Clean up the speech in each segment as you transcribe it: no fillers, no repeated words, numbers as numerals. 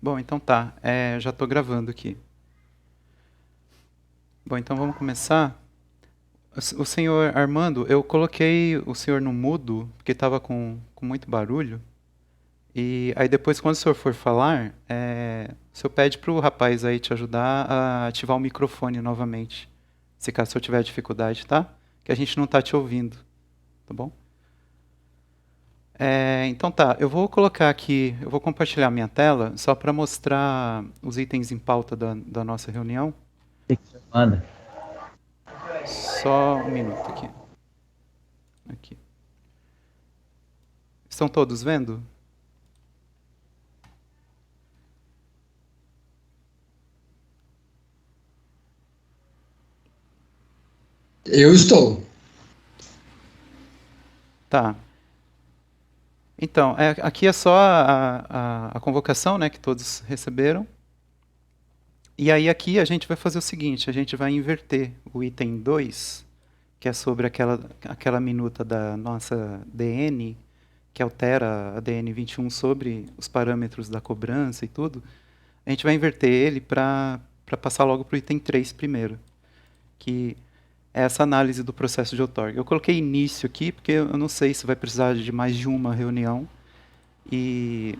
Bom, então tá. Já estou gravando aqui. Bom, então vamos começar. O senhor Armando, eu coloquei o senhor no mudo, porque estava com muito barulho. E aí depois, quando o senhor for falar, o senhor pede para o rapaz aí te ajudar a ativar o microfone novamente. Se caso o senhor tiver dificuldade, tá? Que a gente não está te ouvindo, tá bom? Então tá, eu vou colocar aqui, eu vou compartilhar minha tela só para mostrar os itens em pauta da nossa reunião. O que você manda? Só um minuto aqui. Aqui. Estão todos vendo? Eu estou. Tá. Então, aqui é só a convocação, né, que todos receberam. E aí aqui a gente vai fazer o seguinte, a gente vai inverter o item 2, que é sobre aquela minuta da nossa DN, que altera a DN 21 sobre os parâmetros da cobrança e tudo. A gente vai inverter ele para passar logo para o item 3 primeiro, que é essa análise do processo de outorga. Eu coloquei início aqui, porque eu não sei se vai precisar de mais de uma reunião. E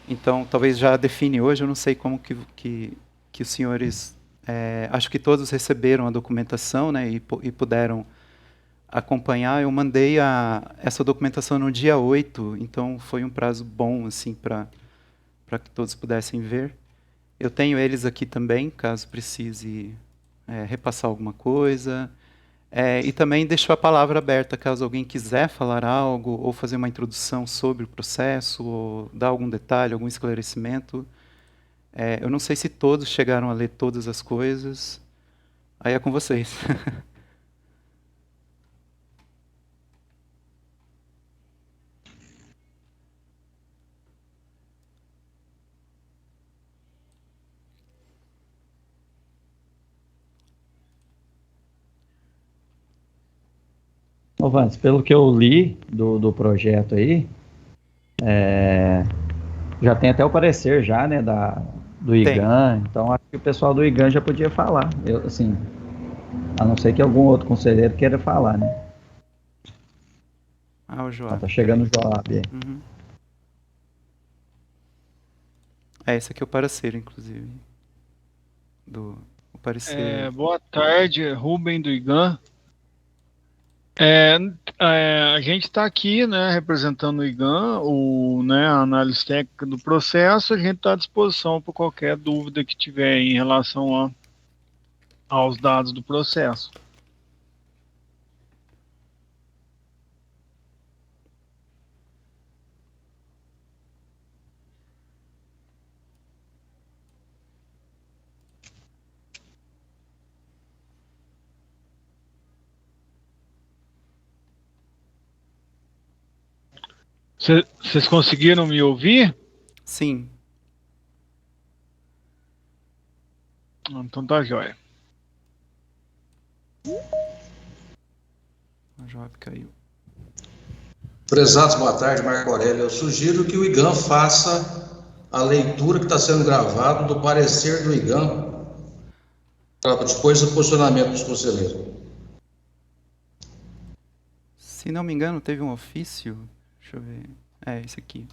então talvez já define hoje, eu não sei como que os senhores. Acho que todos receberam a documentação, né, e puderam acompanhar. Eu mandei essa documentação no dia 8, então foi um prazo bom assim para que todos pudessem ver. Eu tenho eles aqui também, caso precise repassar alguma coisa. E também deixo a palavra aberta, caso alguém quiser falar algo, ou fazer uma introdução sobre o processo, ou dar algum detalhe, algum esclarecimento. Eu não sei se todos chegaram a ler todas as coisas. Aí é com vocês. Ô, Vantes, pelo que eu li do projeto aí, já tem até o parecer já, né, do Tem. IGAN, então acho que o pessoal do IGAN já podia falar. Eu, assim, a não ser que algum outro conselheiro queira falar, né? O Ó, Joab, tá chegando peraí. o Joab aí. Uhum. Esse aqui é o parecer, inclusive. O parecer. Boa tarde, Rubem do IGAN. A gente está aqui, né, representando o IGAN, né, a análise técnica do processo. A gente está à disposição para qualquer dúvida que tiver em relação aos dados do processo. Vocês conseguiram me ouvir? Sim. Então tá jóia. O Joab caiu. Prezados, boa tarde, Marco Aurélio. Eu sugiro que o IGAN faça a leitura que está sendo gravado do parecer do IGAN para depois o posicionamento dos conselheiros. Se não me engano, teve um ofício. Deixa eu ver. Esse aqui.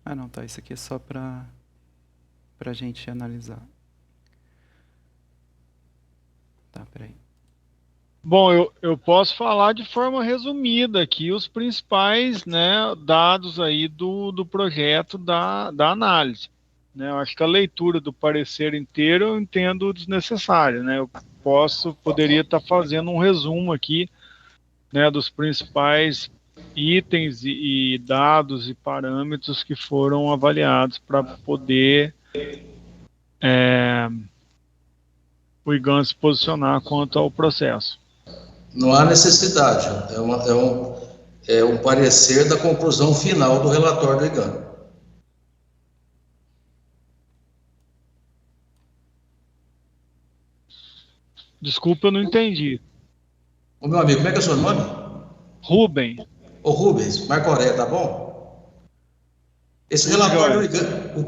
Não, tá. Isso aqui é só para a gente analisar. Tá, peraí. Bom, eu posso falar de forma resumida aqui os principais, né, dados aí do projeto da análise. Né? Eu acho que a leitura do parecer inteiro eu entendo desnecessária. Né? Eu poderia estar fazendo um resumo aqui, né, dos principais itens e dados e parâmetros que foram avaliados para poder o IGAN se posicionar quanto ao processo. Não há necessidade, é um parecer da conclusão final do relatório do IGAN. Desculpa, eu não entendi. Ô, meu amigo, como é que é o seu nome? Rubem. Ô Rubens, Marco Aurélio, tá bom? Esse relatório do IGAN, o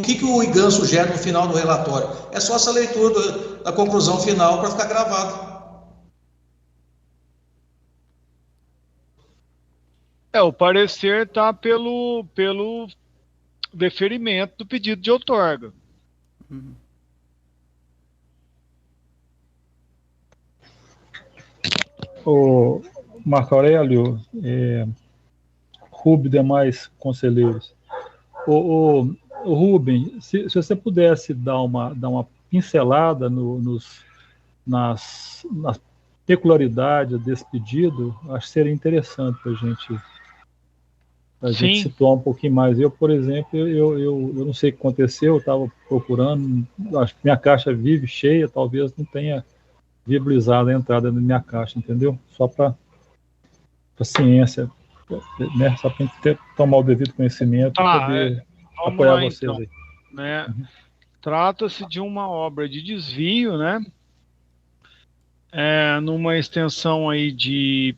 que o IGAN sugere no final do relatório? É só essa leitura da conclusão final para ficar gravado. O parecer está pelo deferimento do pedido de outorga. O Marco Aurélio, Rubem e demais conselheiros. O Rubem, se você pudesse dar uma pincelada nas peculiaridades desse pedido, acho que seria interessante para a gente situar um pouquinho mais. Eu, por exemplo, eu não sei o que aconteceu, eu estava procurando, acho que minha caixa vive cheia, talvez não tenha viabilizado a entrada na minha caixa, entendeu? Só para ciência, né? Só para a gente tomar o devido conhecimento e poder apoiar vocês então, aí. Né? Trata-se de uma obra de desvio, né? Numa extensão aí de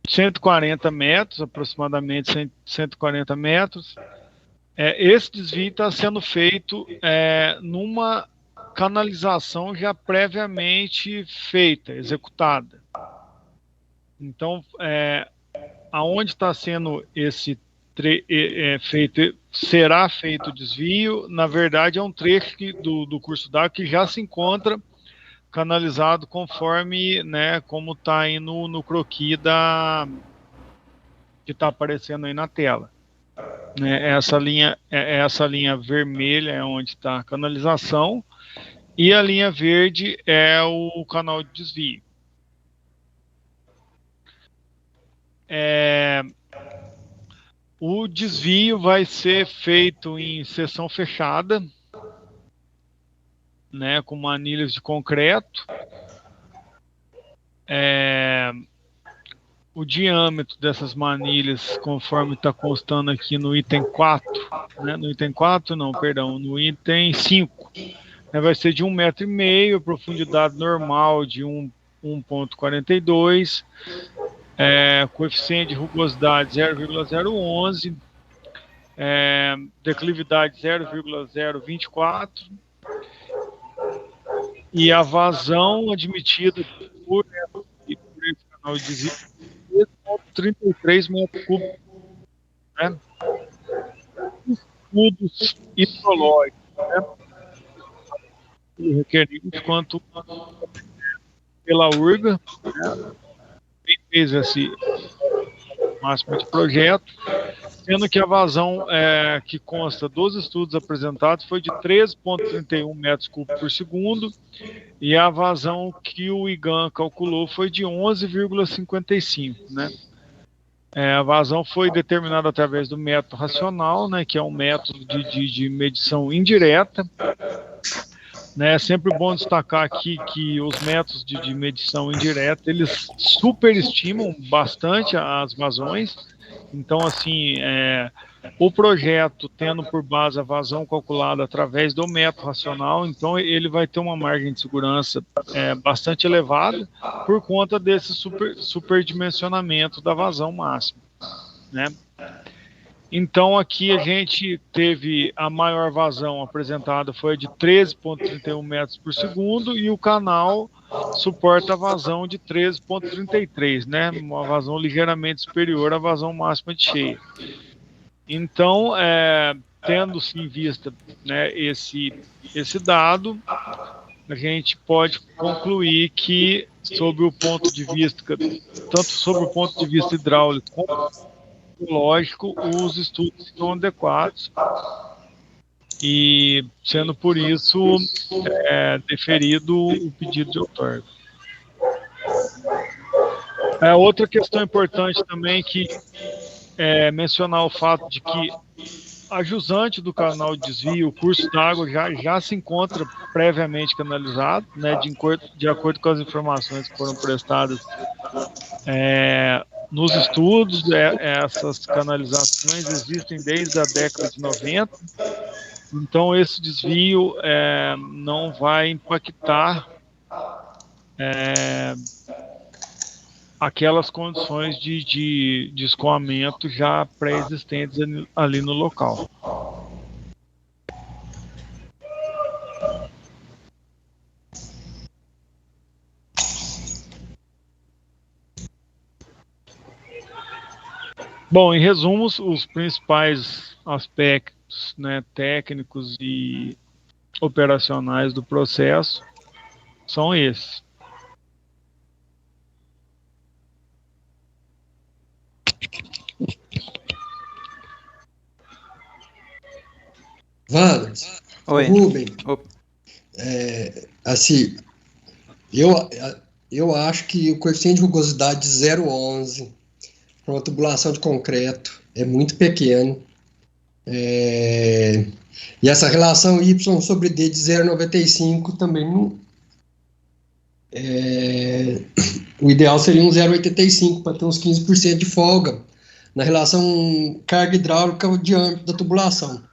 140 metros, aproximadamente 140 metros. Esse desvio está sendo feito numa canalização já previamente feita, executada. Então, aonde está sendo esse feito, será feito o desvio, na verdade é um trecho do curso d'água que já se encontra canalizado conforme, né, como está aí no croquis que está aparecendo aí na tela. Essa linha vermelha é onde está a canalização e a linha verde é o canal de desvio. O desvio vai ser feito em seção fechada, né, com manilhas de concreto. O diâmetro dessas manilhas, conforme está constando aqui no item 4, né, no item 4 não, perdão, no item 5, né, vai ser de 1,5 m, profundidade normal de 1,42, coeficiente de rugosidade 0,011, declividade 0,024, e a vazão admitida por esse canal de desvio 33 metros cúbicos, né? Estudos hidrológicos, né? Requeridos quanto pela URGA, né? Quem fez esse máximo de projeto, sendo que a vazão que consta dos estudos apresentados foi de 13,31 metros cúbicos por segundo, e a vazão que o IGAN calculou foi de 11,55, né? A vazão foi determinada através do método racional, né, que é um método de medição indireta. É sempre bom destacar aqui que os métodos de medição indireta, eles superestimam bastante as vazões. Então, assim, o projeto tendo por base a vazão calculada através do método racional, então ele vai ter uma margem de segurança bastante elevada por conta desse superdimensionamento da vazão máxima, né? Então, aqui a gente teve a maior vazão apresentada, foi de 13,31 metros por segundo, e o canal suporta a vazão de 13,33, né? Uma vazão ligeiramente superior à vazão máxima de cheia. Então, tendo-se em vista, né, esse dado, a gente pode concluir que, sob o ponto de vista, tanto sobre o ponto de vista hidráulico como lógico, os estudos estão adequados, e sendo por isso deferido o pedido de outorga. Outra questão importante também que mencionar o fato de que a jusante do canal de desvio, o curso d'água, já se encontra previamente canalizado, né, de acordo com as informações que foram prestadas nos estudos. Essas canalizações existem desde a década de 90, então esse desvio não vai impactar aquelas condições de escoamento já pré-existentes ali no local. Bom, em resumo, os principais aspectos, né, técnicos e operacionais do processo são esses. Wallace, Oi. Rubem, Opa. assim, eu acho que o coeficiente de rugosidade de 0,11 para uma tubulação de concreto é muito pequeno. E essa relação Y sobre D de 0,95 também não. O ideal seria um 0,85 para ter uns 15% de folga na relação carga hidráulica ao diâmetro da tubulação.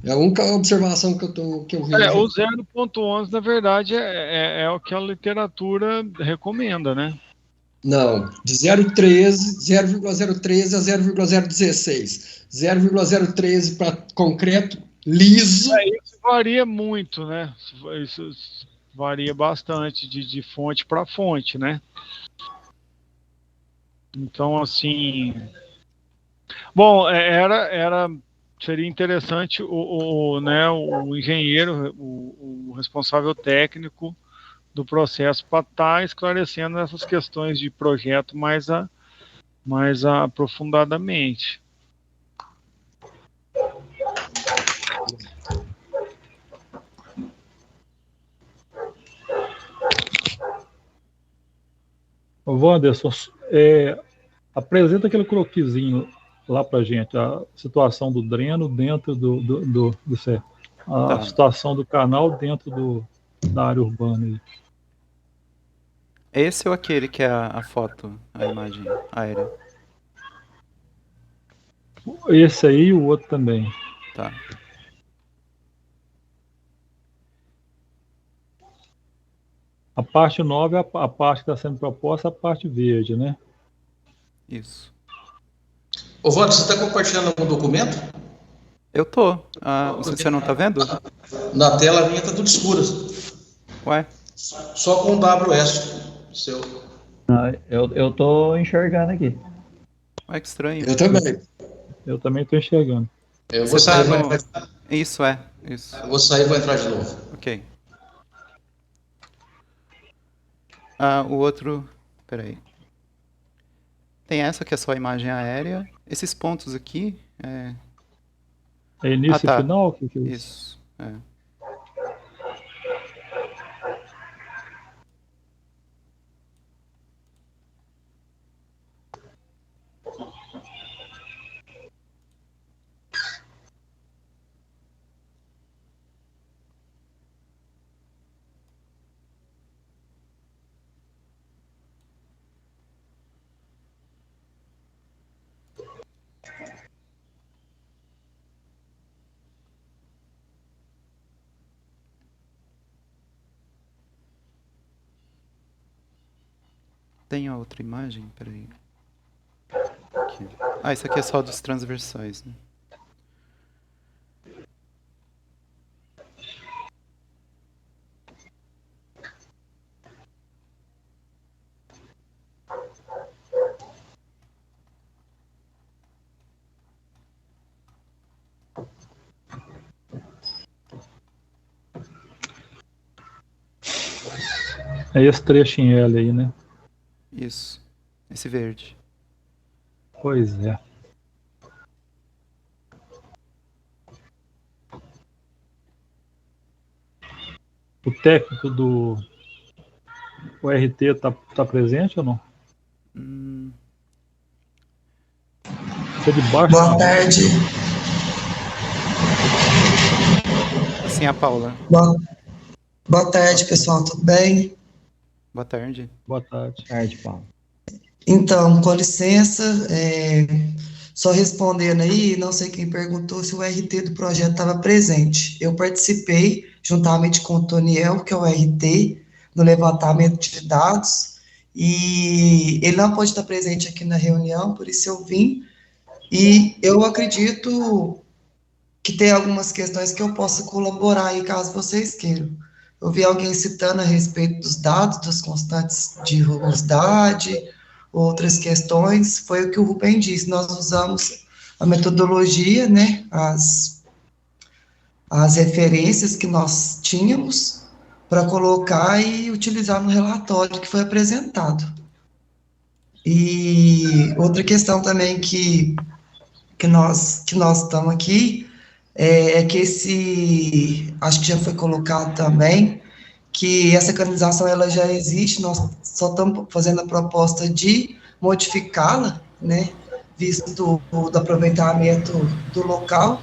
É a única observação que eu vejo. O 0,11, na verdade, é o que a literatura recomenda, né? Não, de 0,013 a 0,016. 0,013 para concreto liso. Isso varia muito, né? Isso varia bastante de fonte para fonte, né? Então, assim... Bom, seria interessante né, o engenheiro, o responsável técnico do processo para estar esclarecendo essas questões de projeto mais aprofundadamente. Wanderson, apresenta aquele croquisinho lá para gente, a situação do dreno dentro a situação do canal dentro da área urbana. Aí. Esse ou aquele que é a foto, a imagem aérea? Esse aí e o outro também. Tá. A parte 9 é a parte que está sendo proposta, a parte verde, né? Isso. Ô, Walter, você está compartilhando algum documento? Eu tô. Você não tá vendo? Na tela minha tá tudo escuro. Ué? Só com o WS seu. Eu tô enxergando aqui. Ué, que estranho. Eu também. Eu também estou enxergando. Eu vou Você sair, tá no... Isso, isso. Eu vou sair e vou entrar de novo. Ok. O outro... Peraí. Tem essa que é só a imagem aérea. Esses pontos aqui... É início tá. e final? Que é isso? É. Tem a outra imagem? Peraí. Aqui. Isso aqui é só dos transversais, né? É esse trecho em L aí, né? Isso. Esse verde. Pois é. O técnico do RT tá presente ou não? Tá de baixo. Boa tarde. Sim, a Paula. Boa tarde, pessoal. Tudo bem? Boa tarde. Boa tarde. Boa tarde, Paulo. Então, com licença, só respondendo aí, não sei quem perguntou se o RT do projeto estava presente. Eu participei, juntamente com o Toniel, que é o RT, no levantamento de dados, e ele não pôde estar presente aqui na reunião, por isso eu vim, e eu acredito que tem algumas questões que eu posso colaborar aí, caso vocês queiram. Eu vi alguém citando a respeito dos dados, das constantes de rugosidade, outras questões, foi o que o Rubem disse, nós usamos a metodologia, né, as referências que nós tínhamos para colocar e utilizar no relatório que foi apresentado. E outra questão também que nós estamos aqui é que acho que já foi colocado também, que essa canalização ela já existe, nós só estamos fazendo a proposta de modificá-la, né, visto do aproveitamento do local,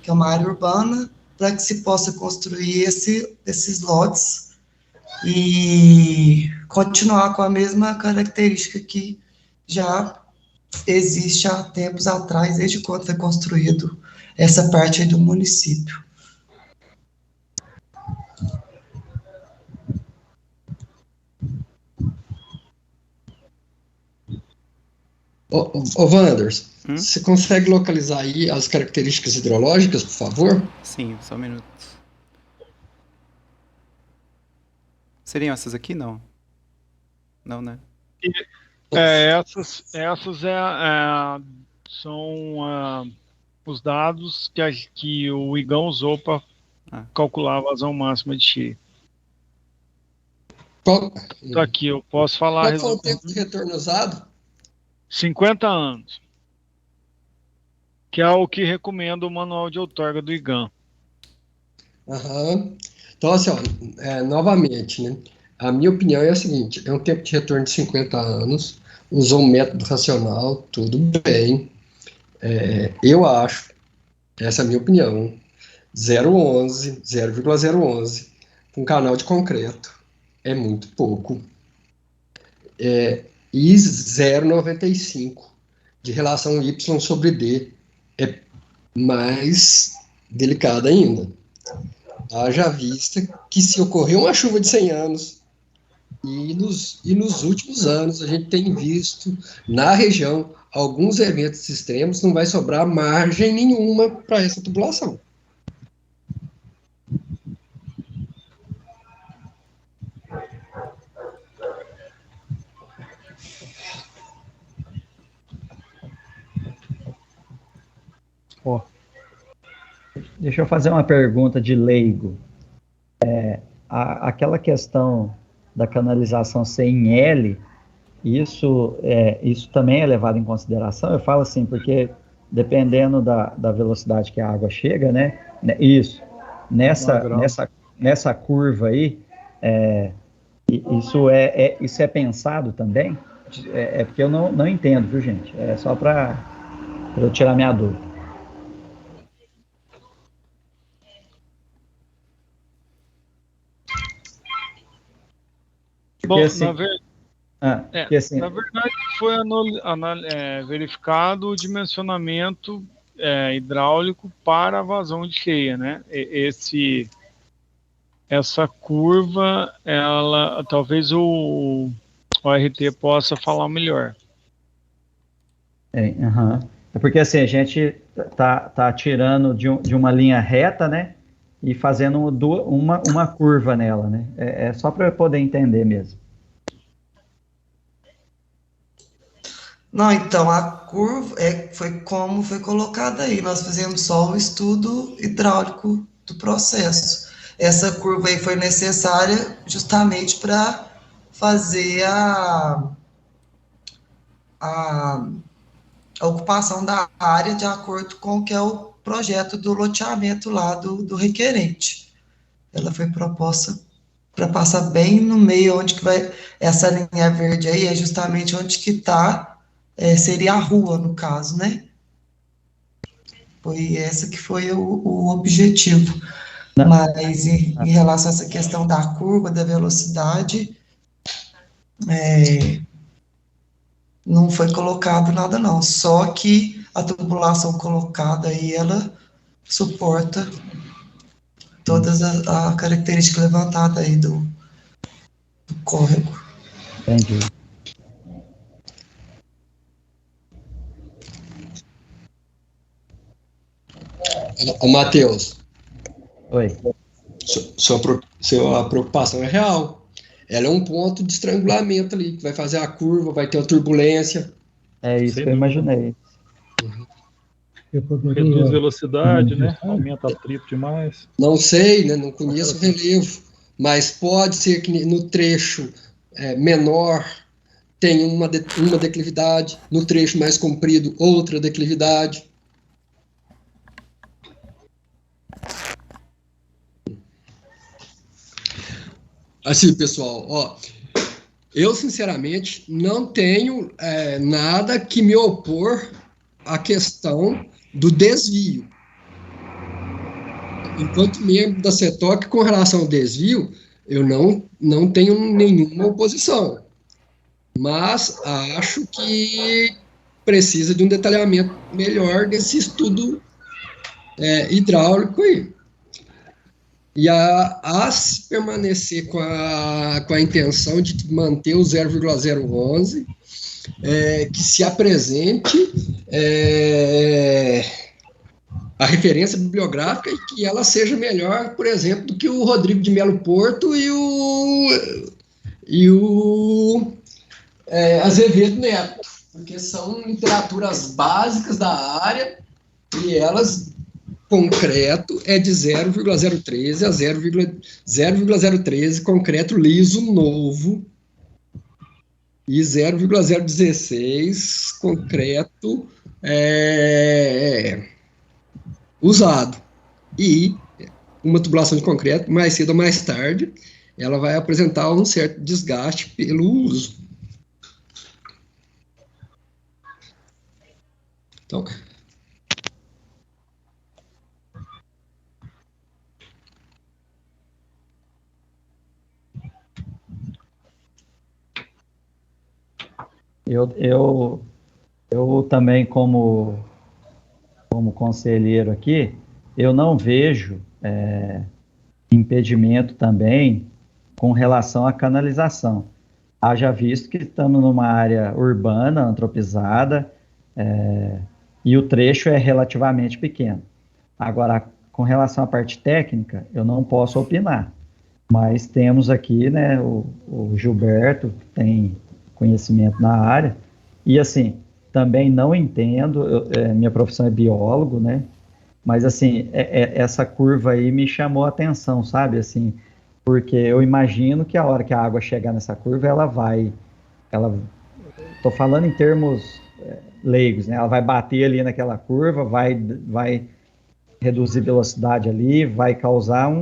que é uma área urbana, para que se possa construir esses lotes e continuar com a mesma característica que já existe há tempos atrás, desde quando foi construído essa parte aí do município. Ô Wanders, você consegue localizar aí as características hidrológicas, por favor? Sim, só um minuto. Seriam essas aqui? Não. Não, né? Essas são os dados que o IGAN usou para calcular a vazão máxima de cheia. Tá aqui, eu posso falar. Qual foi o tempo de retorno usado? 50 anos. Que é o que recomenda o manual de outorga do IGAN. Então, assim, ó, novamente, né? A minha opinião é a seguinte: é um tempo de retorno de 50 anos, usou um método racional, tudo bem. Eu acho, essa é a minha opinião, 0,011, com canal de concreto, é muito pouco. E 0,95 de relação Y sobre D é mais delicado ainda. Haja vista que se ocorrer uma chuva de 100 anos, e nos últimos anos a gente tem visto na região alguns eventos extremos, não vai sobrar margem nenhuma para essa população. Deixa eu fazer uma pergunta de leigo. Aquela questão da canalização ser em L, isso também é levado em consideração? Eu falo assim, porque dependendo da velocidade que a água chega, né? Isso. Nessa curva aí, isso é pensado também? Porque eu não entendo, viu, gente? É só para eu tirar minha dúvida. Bom, assim, na verdade foi verificado o dimensionamento hidráulico para a vazão de cheia, né? Essa curva, ela talvez o RT possa falar melhor. É porque assim, a gente tá tirando de uma linha reta, né? E fazendo uma curva nela, né? É só para eu poder entender mesmo. Não, então, a curva foi como foi colocada aí. Nós fizemos só o estudo hidráulico do processo. Essa curva aí foi necessária justamente para fazer a ocupação da área de acordo com o que é o projeto do loteamento lá do requerente. Ela foi proposta para passar bem no meio, onde que vai, essa linha verde aí é justamente onde que está, seria a rua, no caso, né? Foi essa que foi o objetivo. Mas em relação a essa questão da curva, da velocidade, não foi colocado nada não, só que a tubulação colocada aí, ela suporta todas a característica levantada aí córrego. Entendi. Ô, Matheus, Oi. sua preocupação é real. Ela é um ponto de estrangulamento ali, que vai fazer a curva, vai ter uma turbulência. É isso que eu imaginei. Reduz velocidade, né? Aumenta atrito demais. Não sei, né? Não conheço o relevo, mas pode ser que no trecho menor tenha uma declividade, no trecho mais comprido outra declividade. Assim, pessoal, ó, eu sinceramente não tenho nada que me opor à questão do desvio. Enquanto membro da CETOC, com relação ao desvio, eu não tenho nenhuma oposição. Mas acho que precisa de um detalhamento melhor desse estudo hidráulico aí. E se permanecer com a intenção de manter o 0,011, que se apresente a referência bibliográfica e que ela seja melhor, por exemplo, do que o Rodrigo de Melo Porto e o Azevedo Neto, porque são literaturas básicas da área e elas, concreto, é de 0,013 a 0,013, concreto liso novo, e 0,016, concreto usado. E uma tubulação de concreto, mais cedo ou mais tarde, ela vai apresentar um certo desgaste pelo uso. Então, Eu também, como conselheiro aqui, eu não vejo impedimento também com relação à canalização. Haja visto que estamos numa área urbana, antropizada, e o trecho é relativamente pequeno. Agora, com relação à parte técnica, eu não posso opinar, mas temos aqui, né, o Gilberto, que tem conhecimento na área, e assim, também não entendo, minha profissão é biólogo, né, mas assim, essa curva aí me chamou a atenção, sabe, assim, porque eu imagino que a hora que a água chegar nessa curva, estou falando em termos leigos, né, ela vai bater ali naquela curva, vai reduzir velocidade ali, vai causar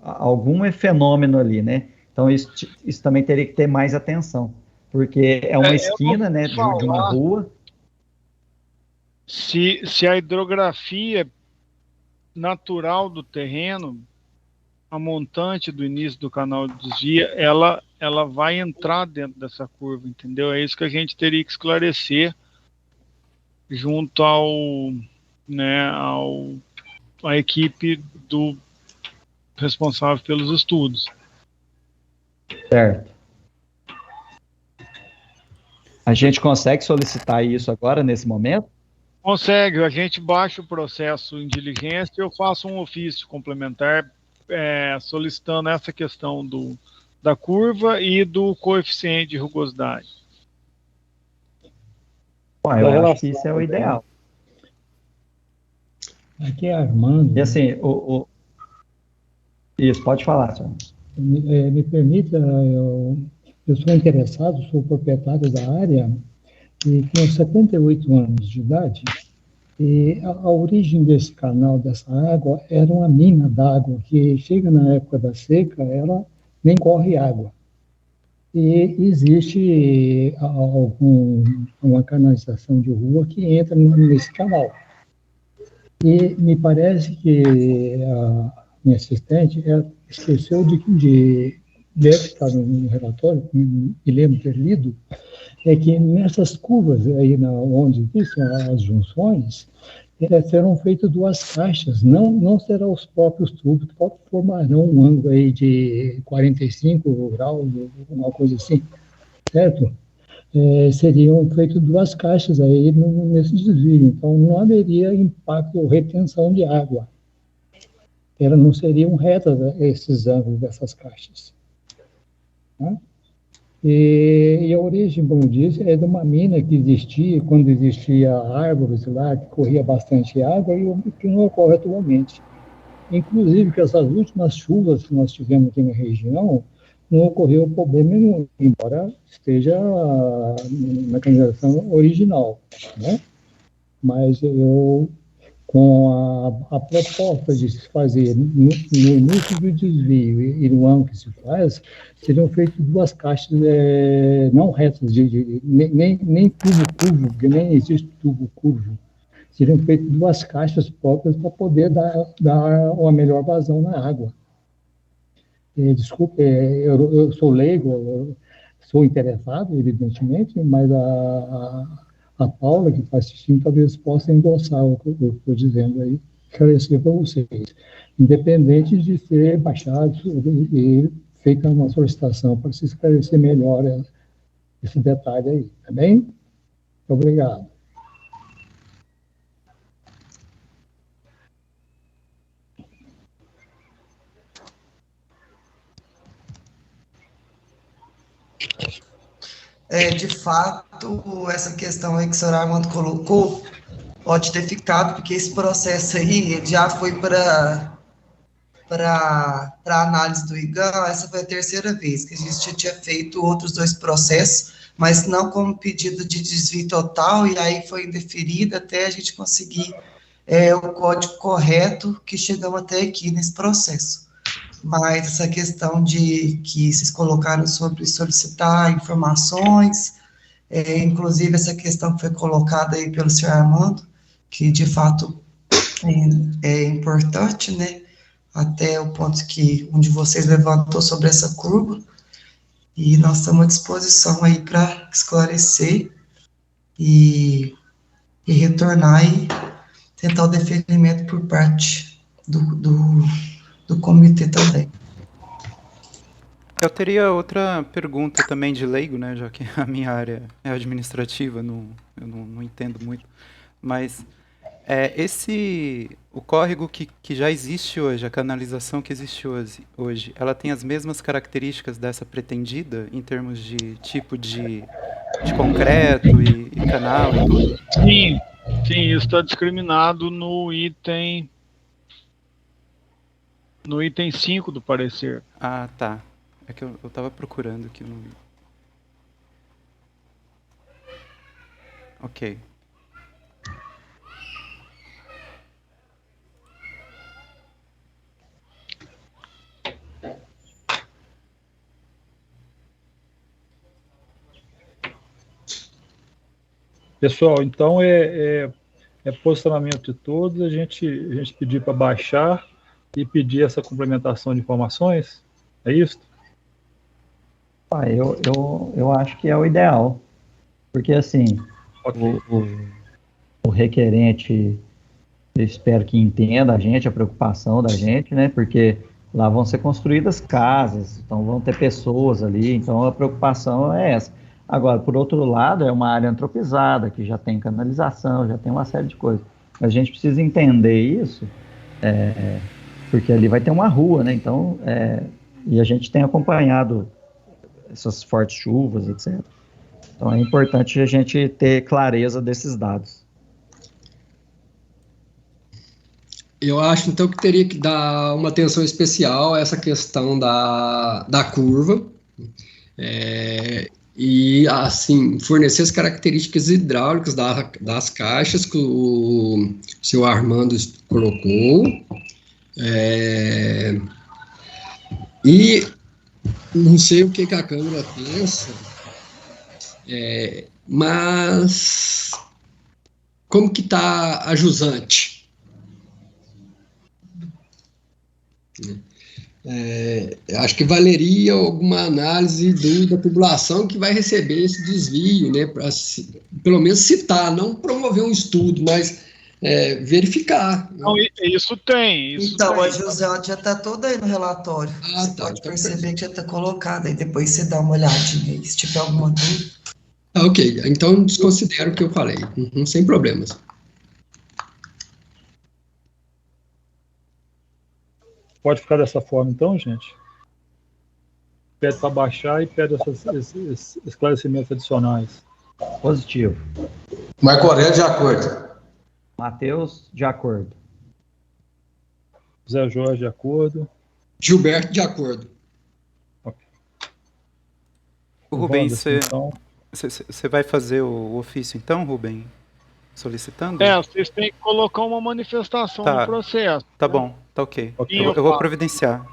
algum fenômeno ali, né, então isso também teria que ter mais atenção. Porque é uma esquina, né, de uma rua. Se a hidrografia natural do terreno, a montante do início do canal de desvio, ela vai entrar dentro dessa curva, entendeu? É isso que a gente teria que esclarecer junto à equipe do responsável pelos estudos. Certo. A gente consegue solicitar isso agora, nesse momento? Consegue, a gente baixa o processo em diligência e eu faço um ofício complementar solicitando essa questão da curva e do coeficiente de rugosidade. Bom, eu acho que isso é o ideal. Aqui é Armando. E assim, isso, pode falar, senhor. Me permita, eu sou interessado, sou proprietário da área e tenho 78 anos de idade. E a origem desse canal, dessa água, era uma mina d'água que chega na época da seca, ela nem corre água. E existe uma canalização de rua que entra nesse canal. E me parece que a minha assistente esqueceu deve estar no relatório, me lembro de ter lido, é que nessas curvas aí onde existem as junções, serão feitas 2 caixas, não serão os próprios tubos, formarão um ângulo aí de 45 graus, uma coisa assim, certo? Seriam feitas 2 caixas aí nesse desvio, então não haveria impacto ou retenção de água. Não seriam retas esses ângulos dessas caixas. Tá? E a origem, como eu disse, é de uma mina que existia, quando existia árvores lá, que corria bastante água, e que não ocorre atualmente. Inclusive, que essas últimas chuvas que nós tivemos aqui na região, não ocorreu problema nenhum, embora esteja na canalização original, né? Mas com a proposta de se fazer no início do desvio e no ângulo que se faz, seriam feitas 2 caixas não retas, nem tubo curvo, porque nem existe tubo curvo. Seriam feitas 2 caixas próprias para poder dar uma melhor vazão na água. Desculpe, eu sou leigo, sou interessado, evidentemente, mas a Paula, que está assistindo, talvez possa endossar o que eu estou dizendo aí, esclarecer para vocês. Independente de ser baixado e feita uma solicitação para se esclarecer melhor esse detalhe aí, tá bem? Muito obrigado. De fato, essa questão aí que o senhor Armando colocou pode ter ficado, porque esse processo aí ele já foi para análise do IGAM. Essa foi a 3ª vez que a gente já tinha feito outros 2 processos, mas não como pedido de desvio total, e aí foi indeferido até a gente conseguir o código correto que chegamos até aqui nesse processo. Mas essa questão que vocês colocaram sobre solicitar informações, inclusive essa questão que foi colocada aí pelo senhor Armando, que de fato é importante, né? Até o ponto que um de vocês levantou sobre essa curva, e nós estamos à disposição aí para esclarecer e retornar e tentar o deferimento por parte do comitê também. Eu teria outra pergunta também de leigo, né, já que a minha área é administrativa, eu não entendo muito, mas o córrego que já existe hoje, a canalização que existe hoje, ela tem as mesmas características dessa pretendida, em termos de tipo de concreto e canal e tudo? Sim, isso está discriminado no item 5 do parecer. Ah, tá. É que eu estava procurando aqui. Ok. Pessoal, então é posicionamento de todos, a gente pedir para baixar e pedir essa complementação de informações? É isso? Eu acho que é o ideal, porque assim, okay. o requerente, eu espero que entenda a preocupação da gente, né, porque lá vão ser construídas casas, então vão ter pessoas ali, então a preocupação é essa. Agora, por outro lado, é uma área antropizada, que já tem canalização, já tem uma série de coisas, mas a gente precisa entender isso, porque ali vai ter uma rua, né, então, e a gente tem acompanhado essas fortes chuvas, etc. Então é importante a gente ter clareza desses dados. Eu acho, então, que teria que dar uma atenção especial a essa questão da curva, e, assim, fornecer as características hidráulicas das caixas que o senhor Armando colocou, e não sei o que a Câmara pensa, mas como que está a jusante? Acho que valeria alguma análise da população que vai receber esse desvio, né, para pelo menos citar, não promover um estudo, mas verificar. Não, isso tem. Então, tem. a José já está toda aí no relatório. Você pode perceber que já está colocado, aí depois você dá uma olhadinha aí, se tiver alguma dúvida. Ok, então desconsidero o que eu falei, sem problemas. Pode ficar dessa forma então, gente? Pede para baixar e pede esses esclarecimentos adicionais. Positivo. Marco Aurélio, de acordo. Matheus, de acordo. Zé Jorge, de acordo. Gilberto, de acordo. Okay. O Rubem, então... você vai fazer o ofício então, Rubem? Solicitando? Vocês têm que colocar uma manifestação no processo. Tá bom, tá ok. Eu vou providenciar.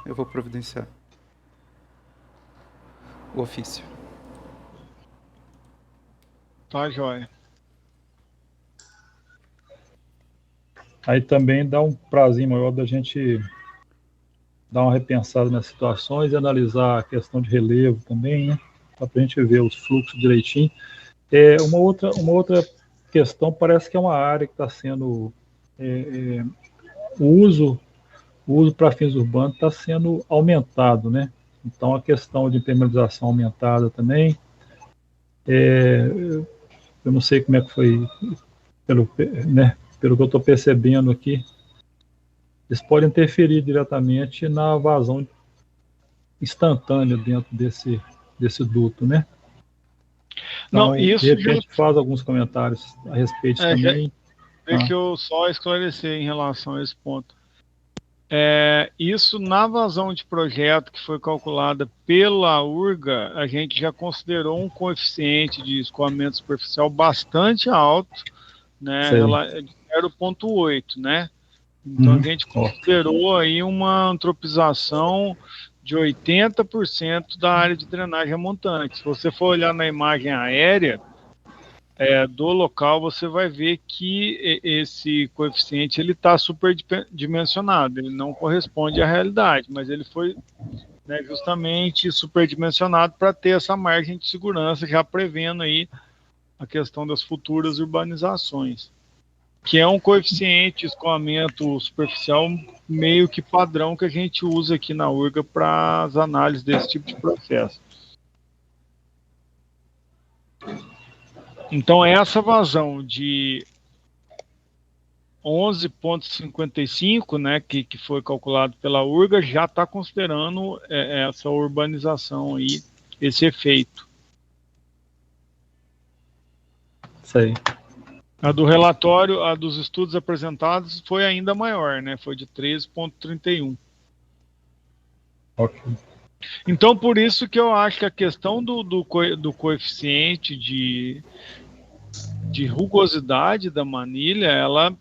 O ofício. Tá, joia. Aí também dá um prazinho maior da gente dar uma repensada nas situações e analisar a questão de relevo também, né? Para a gente ver os fluxos direitinho. Uma outra questão, parece que é uma área que está sendo... o uso para fins urbanos está sendo aumentado, né? Então, a questão de impermeabilização aumentada também. Eu não sei como é que foi, pelo que eu estou percebendo aqui, eles podem interferir diretamente na vazão instantânea dentro desse duto, né? Então, não, isso de repente, faz alguns comentários a respeito também. Deixa eu só esclarecer em relação a esse ponto. Isso na vazão de projeto que foi calculada pela URGA, a gente já considerou um coeficiente de escoamento superficial bastante alto, né, de 0,8, né? Então a gente considerou aí uma antropização de 80% da área de drenagem montante. Se você for olhar na imagem aérea do local, você vai ver que esse coeficiente ele está superdimensionado, ele não corresponde à realidade, mas ele foi, né, justamente superdimensionado para ter essa margem de segurança, já prevendo aí a questão das futuras urbanizações, que é um coeficiente de escoamento superficial meio que padrão que a gente usa aqui na URGA para as análises desse tipo de processo. Então, essa vazão de 11,55, né, que foi calculado pela URGA, já está considerando essa urbanização aí, esse efeito. Sei. A do relatório, a dos estudos apresentados foi ainda maior, né, foi de 13,31. Ok. Então, por isso que eu acho que a questão do coeficiente de rugosidade da manilha, ela...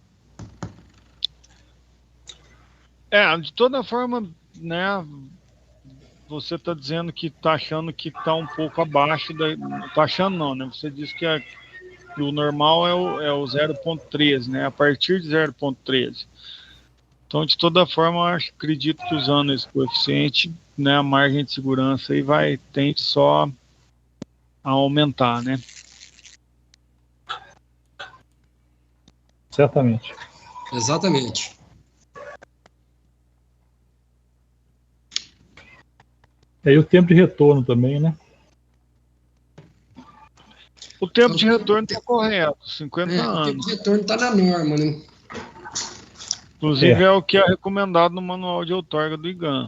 de toda forma, né, você está dizendo que está achando que está um pouco abaixo da... Não está achando não, né? Você disse que o normal é o 0,13, né? A partir de 0,13. Então, de toda forma, eu acredito que usando esse coeficiente, né, a margem de segurança aí tende só a aumentar, né? Certamente. Exatamente. E o tempo de retorno também, né? O tempo de retorno está correto, 50 anos. O tempo de retorno está na norma, né? Inclusive é o que é recomendado no manual de outorga do IGAN.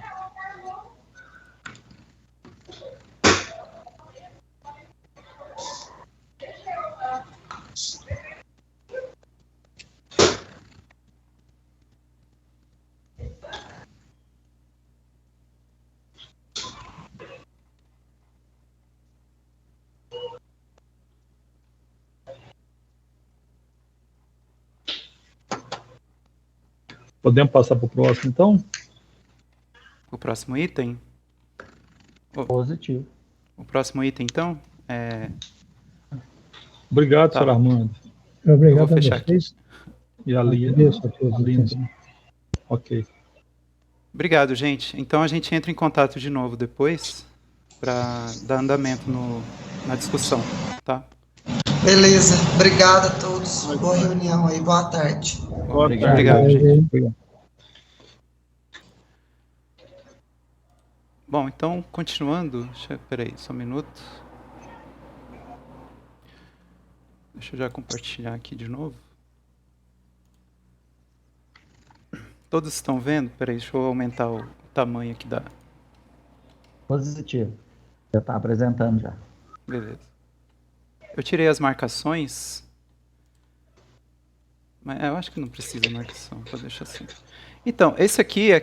Podemos passar para o próximo, então? O próximo item? Positivo. O próximo item, então, Obrigado, senhor Armando. Obrigado a vocês. E a Lia. Ok. Obrigado, gente. Então a gente entra em contato de novo depois para dar andamento na discussão, tá? Beleza. Obrigada a todos. Boa reunião aí. Boa tarde. Obrigado, gente. Bom, então, continuando. Peraí, só um minuto. Deixa eu já compartilhar aqui de novo. Todos estão vendo? Peraí, deixa eu aumentar o tamanho aqui da... Positivo. Já está apresentando já. Beleza. Eu tirei as marcações, mas eu acho que não precisa de marcação, vou deixar assim. Então, esse aqui é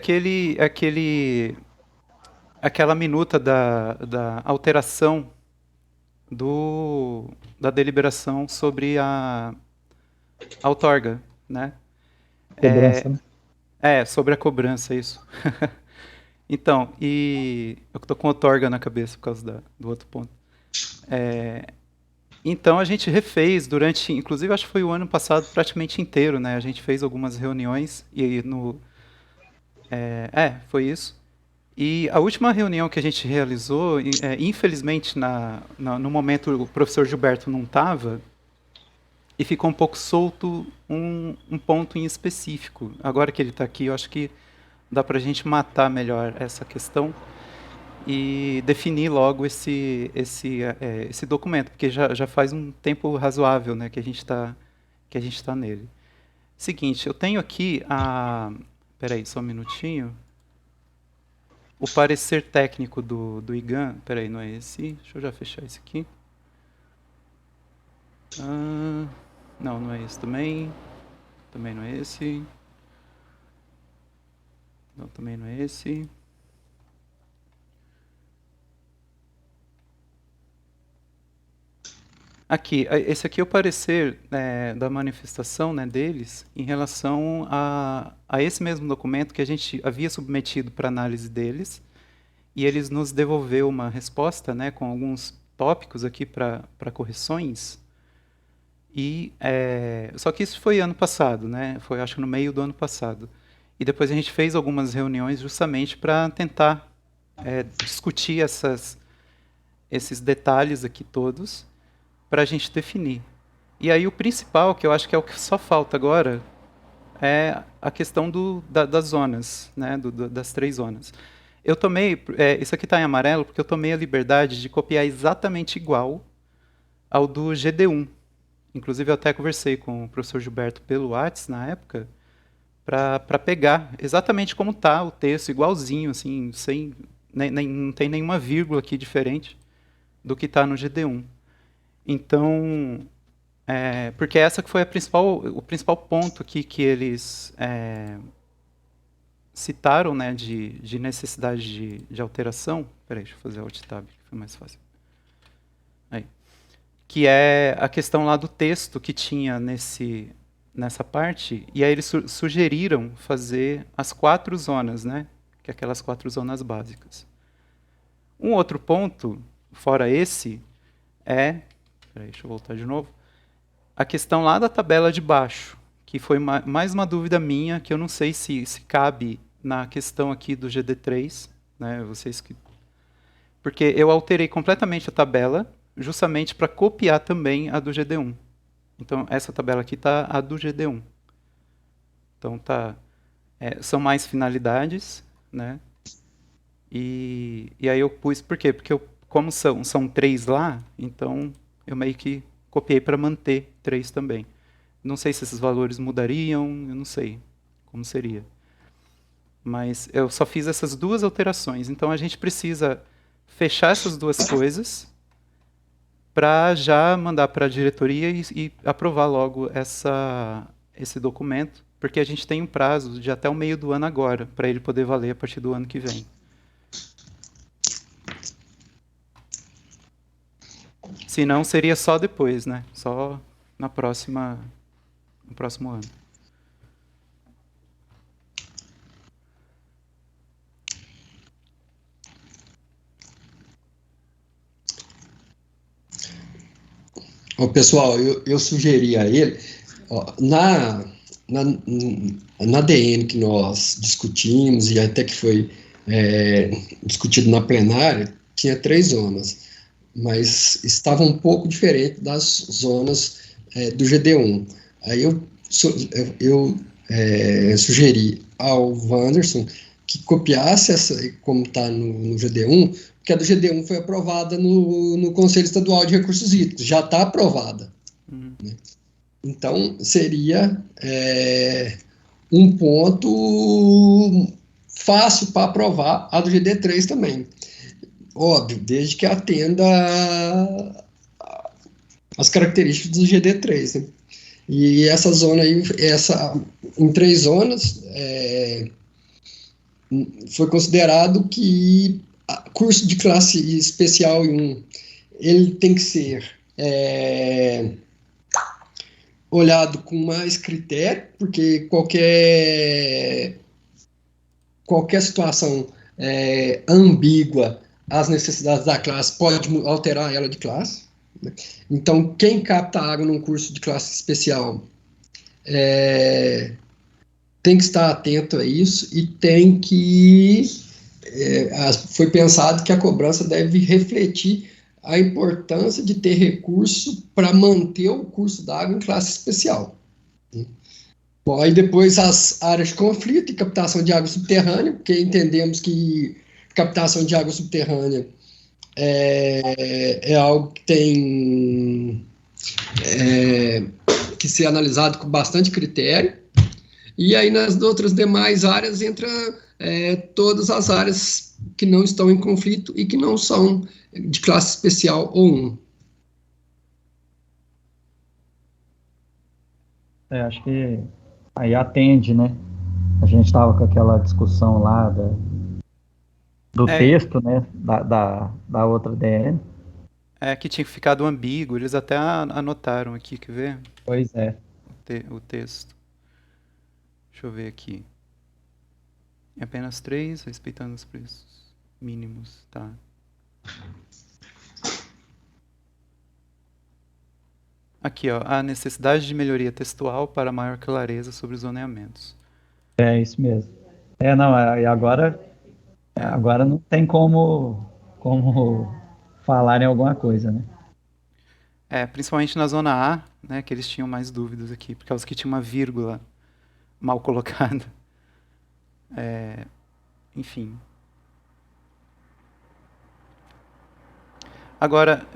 aquela minuta da alteração da deliberação sobre a outorga, né? Cobrança, né? Sobre a cobrança, isso. Então, e eu estou com outorga na cabeça por causa do outro ponto. Então a gente refez durante, inclusive acho que foi o ano passado praticamente inteiro, né? A gente fez algumas reuniões e foi isso. E a última reunião que a gente realizou, infelizmente no momento o professor Gilberto não estava e ficou um pouco solto um ponto em específico. Agora que ele está aqui, eu acho que dá para a gente matar melhor essa questão e definir logo esse documento, porque já faz um tempo razoável, né, que a gente tá nele. Seguinte, eu tenho aqui peraí, só um minutinho. O parecer técnico do IGAN, peraí, não é esse? Deixa eu já fechar esse aqui. Não é esse também. Também não é esse. Não, também não é esse. Aqui, esse aqui é o parecer da manifestação, né, deles em relação a esse mesmo documento que a gente havia submetido para análise deles, e eles nos devolveu uma resposta, né, com alguns tópicos aqui para correções. Só que isso foi ano passado, né, foi acho que no meio do ano passado. E depois a gente fez algumas reuniões justamente para tentar discutir esses detalhes aqui todos, para a gente definir. E aí o principal, que eu acho que é o que só falta agora, é a questão das zonas, né, das 3 zonas. Eu tomei, isso aqui está em amarelo, porque eu tomei a liberdade de copiar exatamente igual ao do GD1. Inclusive eu até conversei com o professor Gilberto pelo WhatsApp na época, para pegar exatamente como está o texto, igualzinho, assim, não tem nenhuma vírgula aqui diferente do que está no GD1. Então, porque essa que foi o principal ponto aqui que eles citaram, né, de necessidade de alteração. Peraí, deixa eu fazer Alt Tab, que foi mais fácil. Aí. Que é a questão lá do texto que tinha nessa parte, e aí eles sugeriram fazer as 4 zonas, né, que é aquelas 4 zonas básicas. Um outro ponto, fora esse, peraí, deixa eu voltar de novo. A questão lá da tabela de baixo, que foi mais uma dúvida minha, que eu não sei se cabe na questão aqui do GD3, né, porque eu alterei completamente a tabela, justamente para copiar também a do GD1. Então, essa tabela aqui está a do GD1. Então, são mais finalidades, né? E aí eu pus, por quê? Porque como são 3 lá, então eu meio que copiei para manter 3 também. Não sei se esses valores mudariam, eu não sei como seria. Mas eu só fiz essas 2 alterações. Então a gente precisa fechar essas 2 coisas para já mandar para a diretoria e aprovar logo esse documento, porque a gente tem um prazo de até o meio do ano agora, para ele poder valer a partir do ano que vem. Se não, seria só depois, né? Só no próximo ano. Pessoal, eu sugeri a ele, na DN que nós discutimos e até que foi discutido na plenária, tinha 3 zonas. mas estava um pouco diferente das zonas do GD1. Aí eu sugeri ao Wanderson que copiasse essa, como está no GD1, porque a do GD1 foi aprovada no Conselho Estadual de Recursos Hídricos, já está aprovada. Né? Então, seria um ponto fácil para aprovar a do GD3 também. Óbvio, desde que atenda as características do GD3, né? E essa zona aí, em 3 zonas, foi considerado que curso de classe especial em 1, ele tem que ser olhado com mais critério, porque qualquer situação ambígua às necessidades da classe pode alterar ela de classe. Né? Então, quem capta água num curso de classe especial tem que estar atento a isso e tem que... foi pensado que a cobrança deve refletir a importância de ter recurso para manter o curso d'água em classe especial. Né? Bom, aí depois as áreas de conflito e captação de água subterrânea, porque entendemos que captação de água subterrânea é algo que tem que ser analisado com bastante critério. E aí nas outras demais áreas entra todas as áreas que não estão em conflito e que não são de classe especial ou 1. Acho que aí atende, né? A gente estava com aquela discussão lá do texto, né? Da outra DN. Que tinha ficado ambíguo, eles até anotaram aqui, quer ver? Pois é. O texto. Deixa eu ver aqui. É apenas 3, respeitando os preços mínimos, tá? Aqui, ó, a necessidade de melhoria textual para maior clareza sobre os zoneamentos. É isso mesmo. E agora não tem como falar em alguma coisa, né? Principalmente na zona A, né, que eles tinham mais dúvidas aqui, por causa que tinha uma vírgula mal colocada. Enfim. Agora,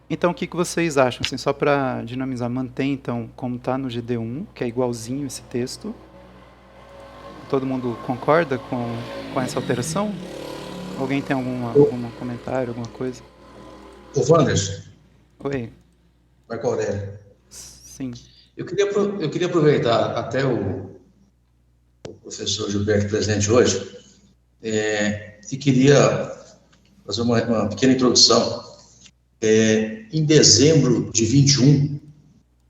então o que vocês acham? Assim, só para dinamizar, mantém então como está no GD1, que é igualzinho esse texto. Todo mundo concorda com essa alteração? Alguém tem algum comentário, alguma coisa? Ô, Wanderson. Oi. Marco Aurélio. Sim. Eu queria aproveitar até o professor Gilberto presente hoje e queria fazer uma pequena introdução. Em dezembro de 21,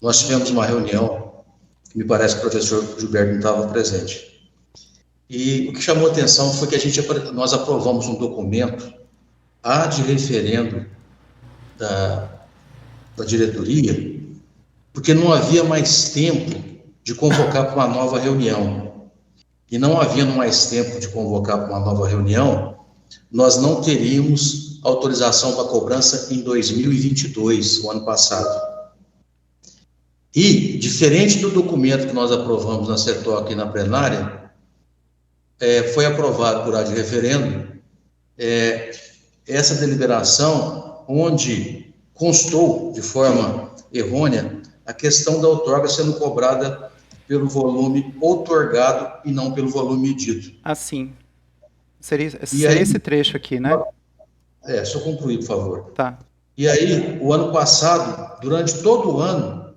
nós tivemos uma reunião, que me parece que o professor Gilberto não estava presente. E o que chamou a atenção foi que nós aprovamos um documento de referendo da diretoria, porque não havia mais tempo de convocar para uma nova reunião. E não havendo mais tempo de convocar para uma nova reunião, nós não teríamos autorização para cobrança em 2022, o ano passado. E, diferente do documento que nós aprovamos na CETOC e na plenária, foi aprovado por de referendo essa deliberação onde constou de forma errônea a questão da outorga sendo cobrada pelo volume outorgado e não pelo volume medido. Sim. Seria esse trecho aqui, né? Só concluir, por favor. Tá. E aí, o ano passado, durante todo o ano,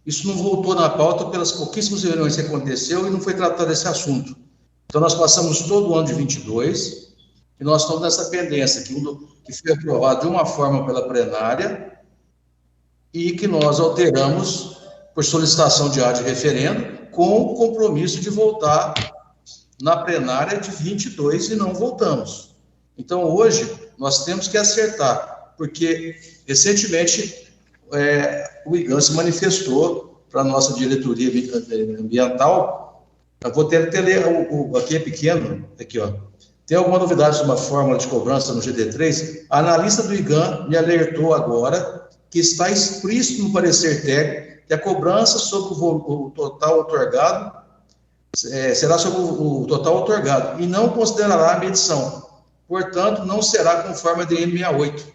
isso não voltou na pauta pelas pouquíssimas reuniões que aconteceu e não foi tratado esse assunto. Então, nós passamos todo o ano de 22 e nós estamos nessa pendência, que foi aprovado de uma forma pela plenária e que nós alteramos por solicitação de referendo, com o compromisso de voltar na plenária de 22 e não voltamos. Então, hoje, nós temos que acertar, porque, recentemente, o IGAN se manifestou para a nossa diretoria ambiental. Eu vou ter que ler, aqui é pequeno, aqui, ó. Tem alguma novidade sobre uma fórmula de cobrança no GD3? A analista do IGAM me alertou agora que está explícito no parecer técnico que a cobrança sobre o total otorgado será sobre o total otorgado e não considerará a medição. Portanto, não será conforme a DN 68.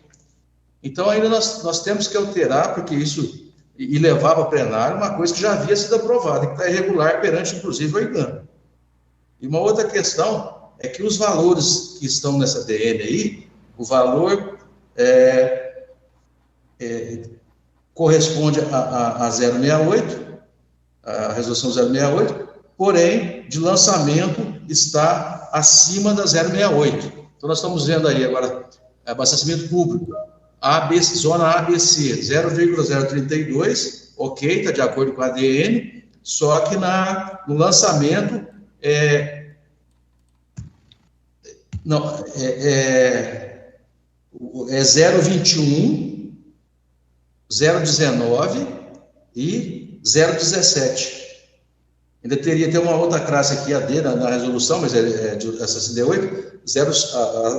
Então, ainda nós temos que alterar, porque isso, e levar para plenário uma coisa que já havia sido aprovada, que está irregular perante, inclusive, o IGAM. E uma outra questão é que os valores que estão nessa DN aí, o valor corresponde a 068, a resolução 068, porém, de lançamento está acima da 068. Então, nós estamos vendo aí agora, abastecimento público, zona ABC, 0,032, ok, está de acordo com a ADN, só que no lançamento é 0,21, 0,19 e 0,17. Ainda teria até uma outra classe aqui, AD, na resolução, mas essa CD8,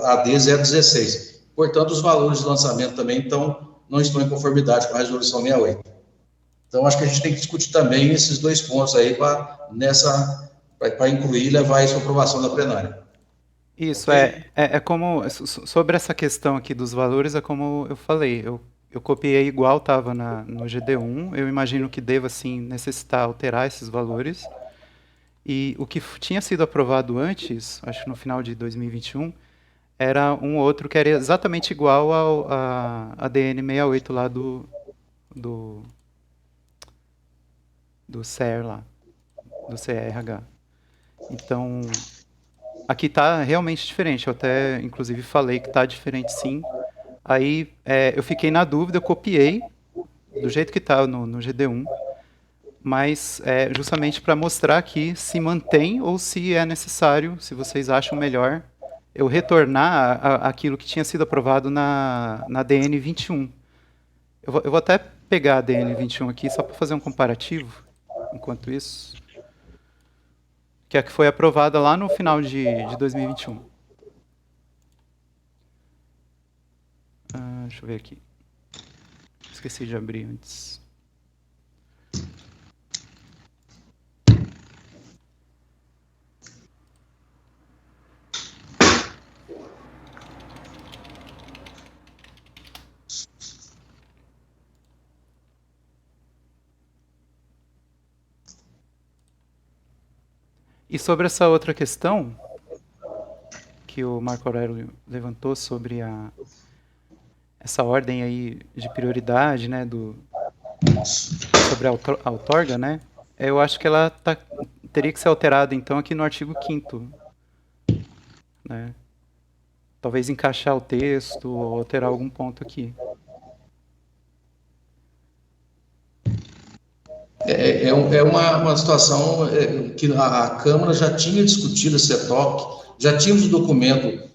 AD 0,16. Portanto, os valores de lançamento também não estão em conformidade com a resolução 68. Então, acho que a gente tem que discutir também esses dois pontos aí para incluir e levar isso à aprovação da plenária. Isso, é como, sobre essa questão aqui dos valores, é como eu falei, eu copiei igual estava no GD1, eu imagino que deva, sim, necessitar alterar esses valores, e o que tinha sido aprovado antes, acho que no final de 2021, era um outro que era exatamente igual a DN 68 lá do CER lá, do CRH. Então, aqui está realmente diferente, eu até, inclusive, falei que está diferente, sim. Aí, eu fiquei na dúvida, eu copiei do jeito que está no GD1, mas justamente para mostrar aqui se mantém ou se é necessário, se vocês acham melhor, eu retornar aquilo que tinha sido aprovado na DN 21. Eu vou até pegar a DN 21 aqui, só para fazer um comparativo, enquanto isso, que é a que foi aprovada lá no final de 2021. Deixa eu ver aqui. Esqueci de abrir antes. E sobre essa outra questão que o Marco Aurélio levantou sobre essa ordem aí de prioridade, né, sobre a outorga, né, eu acho que ela teria que ser alterada, então, aqui no artigo 5º, né, talvez encaixar o texto ou alterar algum ponto aqui. É uma situação que a Câmara já tinha discutido esse ETOC, já tínhamos o documento,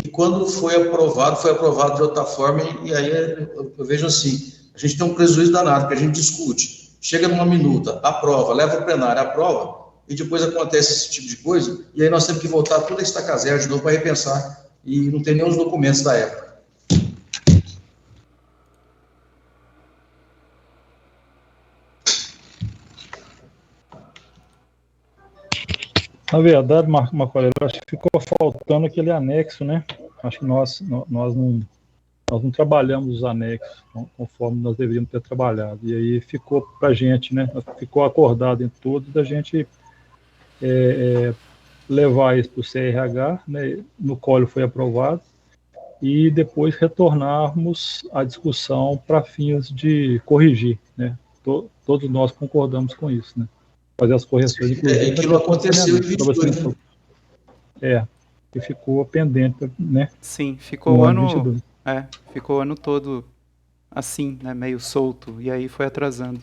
e quando foi aprovado de outra forma, e aí eu vejo assim, a gente tem um prejuízo danado, que a gente discute, chega numa minuta, aprova, leva ao plenário, aprova, e depois acontece esse tipo de coisa, e aí nós temos que voltar toda a estaca zero de novo para repensar, e não tem nenhum dos documentos da época. Na verdade, Marco Aurélio, acho que ficou faltando aquele anexo, né? Acho que nós não trabalhamos os anexos conforme nós deveríamos ter trabalhado. E aí ficou para a gente, né? Ficou acordado em todos da gente levar isso para o CRH, né? No qual foi aprovado, e depois retornarmos à discussão para fins de corrigir, né? Todos nós concordamos com isso, né? Fazer as correções. Inclusive, aquilo aconteceu em 22, né? Que ficou pendente, né? Sim, ficou o ano todo assim, né, meio solto, e aí foi atrasando.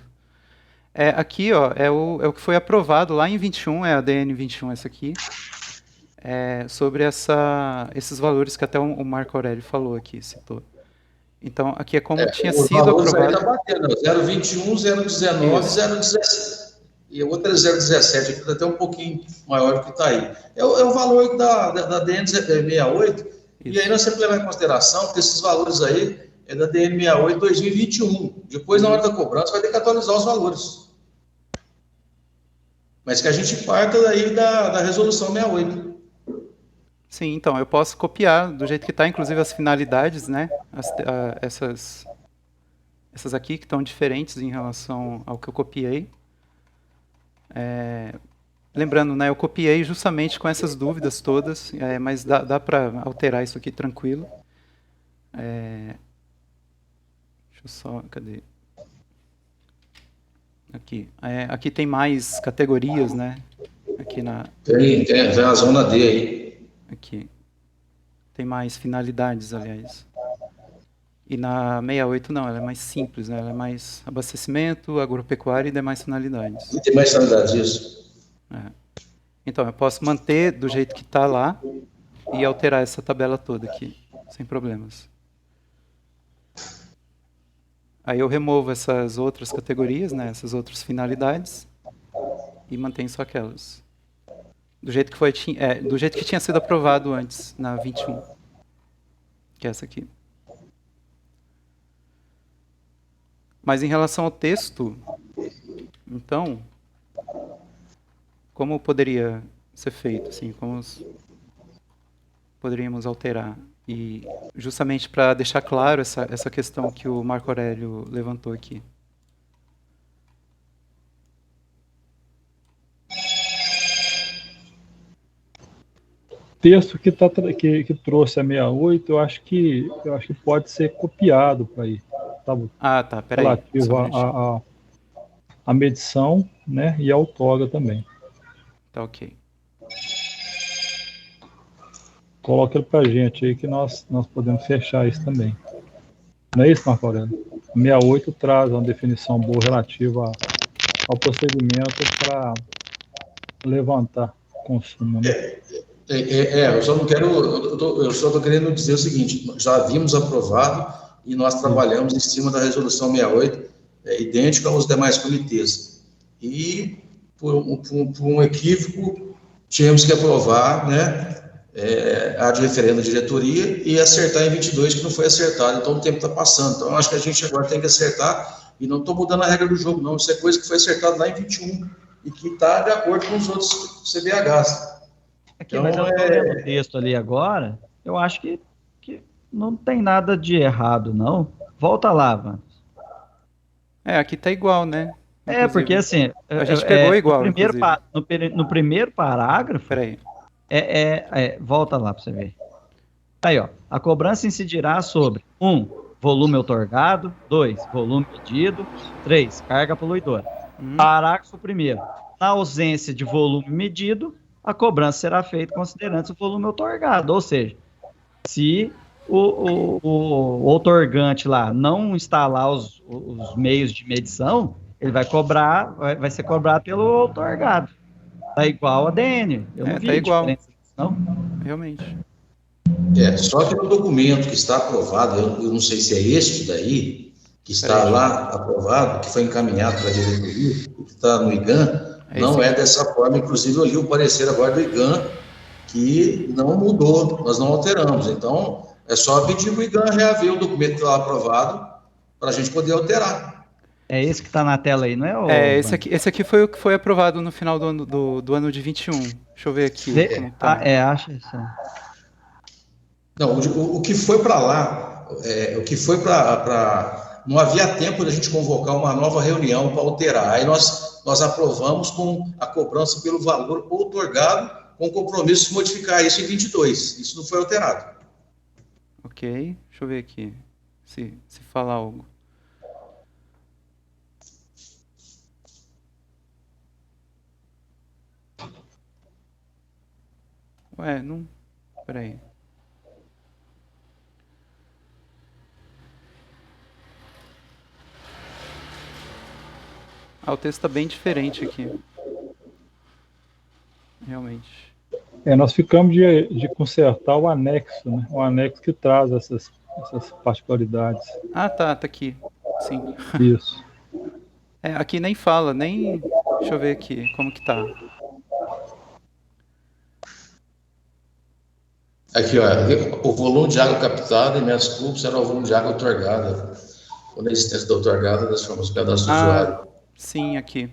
Aqui, ó, é o que foi aprovado lá em 21, é a DN 21 essa aqui, sobre esses valores que até o Marco Aurélio falou aqui, citou. Então, aqui é como tinha sido aprovado. Tá batendo, 0,21, 0,19, 0,17. e a outra é 0,17, aqui está até um pouquinho maior do que está aí. É o valor da DN68, e aí nós sempre levamos em consideração que esses valores aí é da DN68 2021. Depois, na hora da cobrança, vai ter que atualizar os valores. Mas que a gente parta daí da resolução 68. Sim, então, eu posso copiar do jeito que está, inclusive as finalidades, né? Essas aqui que estão diferentes em relação ao que eu copiei. Lembrando, né, eu copiei justamente com essas dúvidas todas, mas dá para alterar isso aqui tranquilo. Deixa eu só... Cadê? Aqui. Aqui tem mais categorias, né? Aqui Tem a zona D aí. Aqui. Tem mais finalidades, aliás. E na 68 não, ela é mais simples, né? Ela é mais abastecimento, agropecuária e demais finalidades. E tem mais finalidades, isso. Então, eu posso manter do jeito que está lá e alterar essa tabela toda aqui, sem problemas. Aí eu removo essas outras categorias, né? Essas outras finalidades e mantenho só aquelas. Do jeito que tinha sido aprovado antes, na 21. Que é essa aqui. Mas em relação ao texto, então, como poderia ser feito? Assim, como poderíamos alterar? E justamente para deixar claro essa questão que o Marco Aurélio levantou aqui. Texto que trouxe a 68, eu acho que pode ser copiado para ir. Tá, peraí. Relativo à medição, né, e à outorga também. Tá, ok. Coloca ele para a gente aí que nós podemos fechar isso também. Não é isso, Marco Aurélio? 68 traz uma definição boa relativa ao procedimento para levantar consumo, né? Eu só não quero, eu só estou querendo dizer o seguinte: já havíamos aprovado e nós trabalhamos em cima da resolução 68, idêntica aos demais comitês. E, por um equívoco, tínhamos que aprovar, né, a de referendo da diretoria e acertar em 22, que não foi acertado. Então, o tempo está passando. Então, eu acho que a gente agora tem que acertar, e não estou mudando a regra do jogo, não. Isso é coisa que foi acertada lá em 21 e que está de acordo com os outros CBHs. Aqui, então, mas eu estou lendo o texto ali agora, eu acho que não tem nada de errado, não. Volta lá, Vantos. Aqui está igual, né? Inclusive, porque assim... A gente pegou igual, no primeiro parágrafo... Peraí. Volta lá para você ver. Aí, ó. A cobrança incidirá sobre 1. Volume outorgado. 2. Volume medido. 3. Carga poluidora. Parágrafo 1º. Na ausência de volume medido, a cobrança será feita considerando o volume outorgado. Ou seja, se o outorgante lá não instalar os meios de medição, ele vai ser cobrado pelo outorgado. Tá igual a DN. Eu não vi diferença, não? Realmente. Só que no documento que está aprovado, eu não sei se é este daí, que está lá aprovado, que foi encaminhado para a diretoria, que está no IGAN, não é dessa forma. Inclusive, eu li o parecer agora do IGAN, que não mudou, nós não alteramos. Então, é só pedir para o IGAN reaver o documento que está aprovado, para a gente poder alterar. É esse que está na tela aí, não é? Esse aqui foi o que foi aprovado no final do ano de 21. Deixa eu ver aqui. Como tá. Acho isso. Não, o que foi para lá, o que foi para... Não havia tempo de a gente convocar uma nova reunião para alterar. Aí nós aprovamos com a cobrança pelo valor outorgado, com compromisso de modificar isso em 22. Isso não foi alterado. Ok, deixa eu ver aqui, se fala algo. Não... Peraí. O texto está bem diferente aqui. Realmente. Nós ficamos de consertar o anexo, né? O anexo que traz essas particularidades. Tá aqui. Sim. Isso. Aqui nem fala, nem... Deixa eu ver aqui, como que tá. Aqui, ó, o volume de água captada em metros cúbicos era o volume de água outorgada, quando a existência da outorgada das formas do cadastro do usuário. Sim, aqui.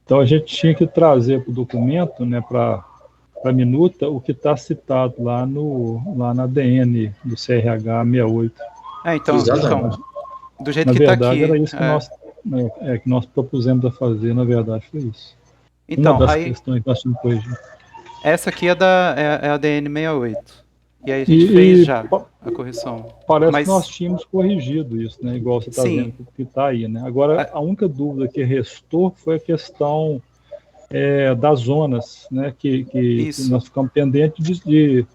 Então a gente tinha que trazer para o documento, né, para a minuta, o que está citado lá na DN do CRH 68. Então, do jeito na que verdade, tá aqui. Era isso que nós propusemos a fazer, na verdade, foi isso. Então, uma das questões que nós tínhamos corrigido. Essa aqui é a DN 68. E aí a gente fez já a correção. Parece que nós tínhamos corrigido isso, né? Igual você está vendo que está aí, né? Agora, a única dúvida que restou foi a questão das zonas, né? Que nós ficamos pendentes de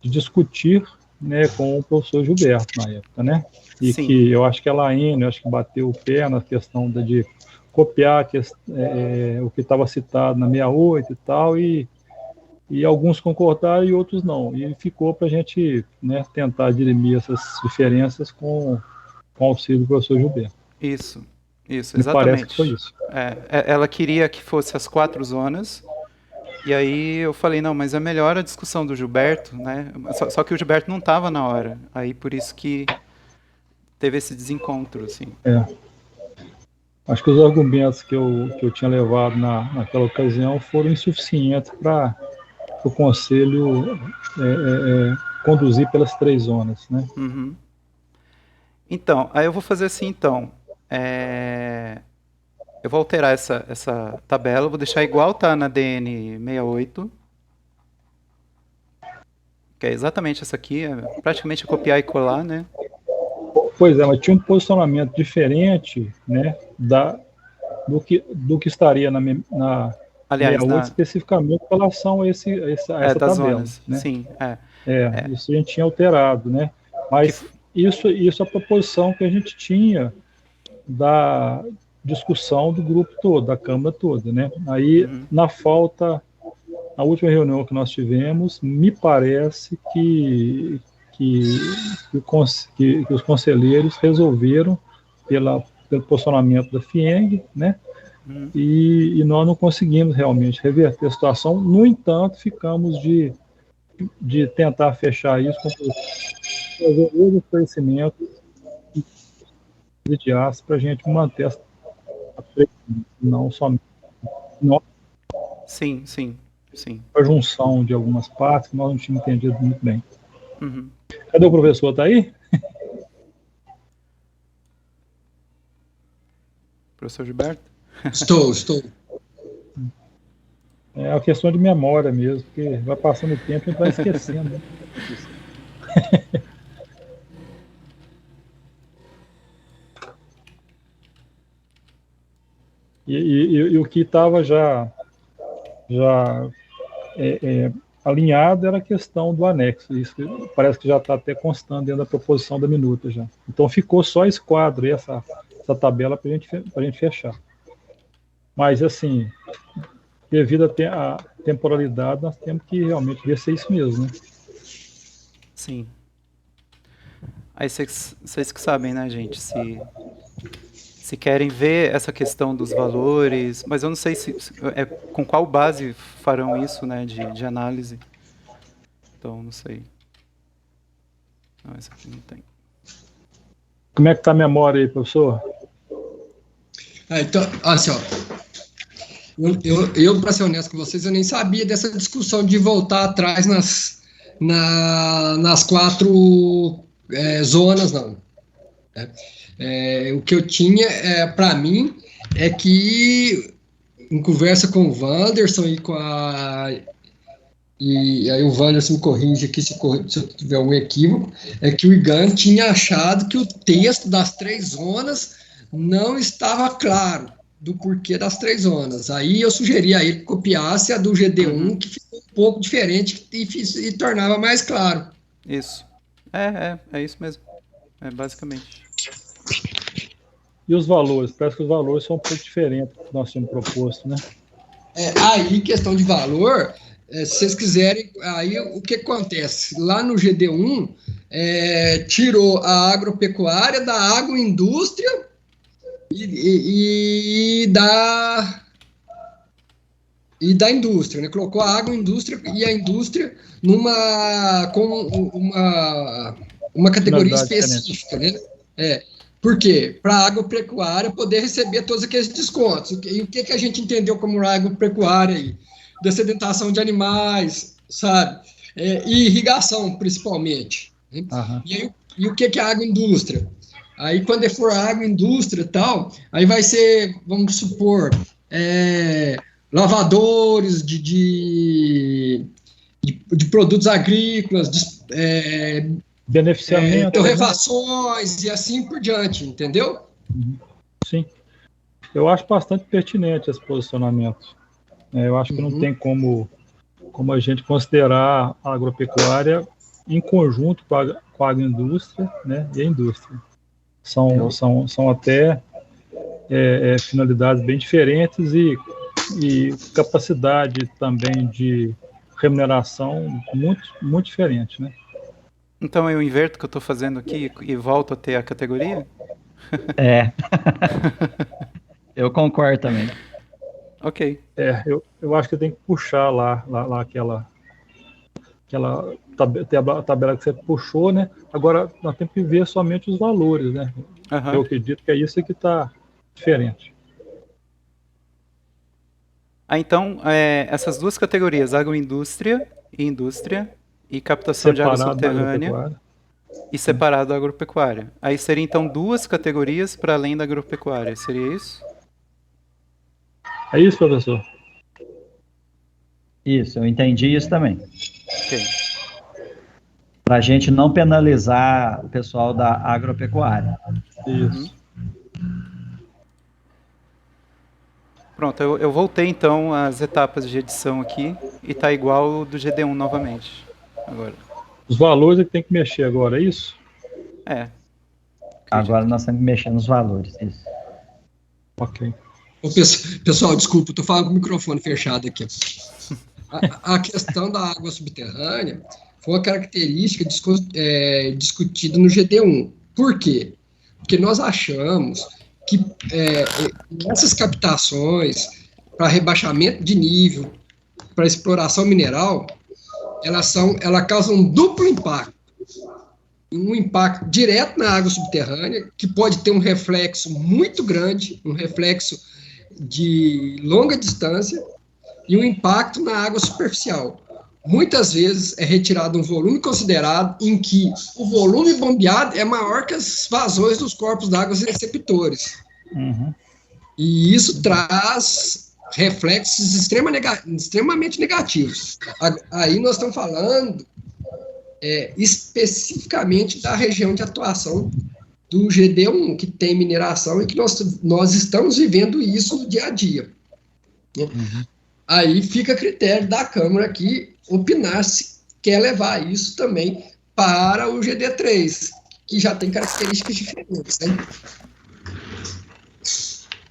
discutir, né, com o professor Gilberto na época, né? E que eu acho que a Laine, acho que bateu o pé na questão de copiar o que estava citado na 68 e tal, e alguns concordaram e outros não. E ficou para a gente, né, tentar dirimir essas diferenças com o auxílio do professor Gilberto. Isso, exatamente. Me parece que foi isso. Ela queria que fosse as 4 zonas, e aí eu falei, não, mas é melhor a discussão do Gilberto, né? Só que o Gilberto não estava na hora, aí por isso que teve esse desencontro, assim. Acho que os argumentos que eu tinha levado naquela ocasião foram insuficientes para o conselho conduzir pelas 3 zonas, né? Uhum. Então, aí eu vou fazer assim, então. Eu vou alterar essa tabela, vou deixar igual tá na DN 68. Que é exatamente essa aqui, praticamente copiar e colar, né? Pois mas tinha um posicionamento diferente, né, do que estaria na Aliás, 68 especificamente em relação a essa tabela. Zonas. Né? Sim, isso a gente tinha alterado, né? Mas isso é a proposição que a gente tinha da discussão do grupo todo, da Câmara toda, né? Aí, na última reunião que nós tivemos, me parece que os conselheiros resolveram pelo posicionamento da FIENG, né? E nós não conseguimos realmente reverter a situação. No entanto, ficamos de tentar fechar isso com fazer os esclarecimentos para a gente manter não somente sim. a junção de algumas partes que nós não tínhamos entendido muito bem. Uhum. Cadê o professor? Está aí? Professor Gilberto? Estou. É uma questão de memória mesmo, porque vai passando o tempo e a gente vai esquecendo. Né? E o que estava já alinhado era a questão do anexo. Isso parece que já está até constando dentro da proposição da minuta já. Então ficou só esse quadro, essa tabela para a gente fechar. Mas assim, devido à temporalidade, nós temos que realmente ver se é isso mesmo, né? Sim. Aí vocês que sabem, né, gente, se querem ver essa questão dos valores, mas eu não sei com qual base farão isso, né, de análise. Então, não sei. Não, esse aqui não tem. Como é que está a memória aí, professor? Então, assim, ó, eu para ser honesto com vocês, eu nem sabia dessa discussão de voltar atrás nas 4 zonas, não. O que eu tinha, para mim, é que, em conversa com o Wanderson e aí o Wanderson me corrige aqui se eu tiver um equívoco, é que o IGAN tinha achado que o texto das 3 zonas não estava claro do porquê das 3 zonas. Aí eu sugeri a ele que copiasse a do GD1, que ficou um pouco diferente e tornava mais claro. Isso. É isso mesmo. Basicamente. E os valores? Parece que os valores são um pouco diferentes do que nós tínhamos proposto, né? Aí, questão de valor, se vocês quiserem, aí o que acontece? Lá no GD1, tirou a agropecuária da agroindústria e da indústria, né? Colocou a agroindústria e a indústria com uma categoria específica, né? Por quê? Para a agropecuária poder receber todos aqueles descontos. E o que a gente entendeu como agropecuária aí? Dessedentação de animais, sabe? E irrigação, principalmente. Né? E o que é a agroindústria? Aí, quando for a agroindústria e tal, aí vai ser, vamos supor, lavadores de produtos agrícolas, beneficiamento, torrefações, né? E assim por diante, entendeu? Sim. Eu acho bastante pertinente esse posicionamento. Eu acho que não tem como a gente considerar a agropecuária em conjunto com a agroindústria, né, e a indústria. São até finalidades bem diferentes e capacidade também de remuneração muito, muito diferente, né? Então eu inverto o que eu estou fazendo aqui e volto a ter a categoria? Eu concordo também. Ok. Eu acho que tem que puxar lá aquela tabela que você puxou, né? Agora nós temos que ver somente os valores, né? Eu acredito que é isso que está diferente. Então, essas duas categorias, agroindústria e indústria, e captação de água subterrânea, e separado da agropecuária. Aí seria então duas categorias para além da agropecuária, seria isso? É isso, professor? Isso, eu entendi isso também. Ok. Para a gente não penalizar o pessoal da agropecuária. Isso. Pronto, eu voltei então às etapas de edição aqui e está igual o do GD1 novamente. Agora. Os valores é que tem que mexer agora, é isso? Agora nós temos que mexer nos valores, isso. Ok. Pessoal, desculpa, estou falando com o microfone fechado aqui. A questão da água subterrânea foi uma característica discutida no GD1. Por quê? Porque nós achamos que essas captações para rebaixamento de nível, para exploração mineral, elas causam um duplo impacto. Um impacto direto na água subterrânea, que pode ter um reflexo muito grande, um reflexo de longa distância, e um impacto na água superficial. Muitas vezes é retirado um volume considerado em que o volume bombeado é maior que as vazões dos corpos d'água receptores. E isso traz reflexos extremamente negativos. Aí nós estamos falando especificamente da região de atuação do GD1, que tem mineração e que nós estamos vivendo isso no dia a dia. Aí fica a critério da Câmara aqui opinar se quer levar isso também para o GD3, que já tem características diferentes, né?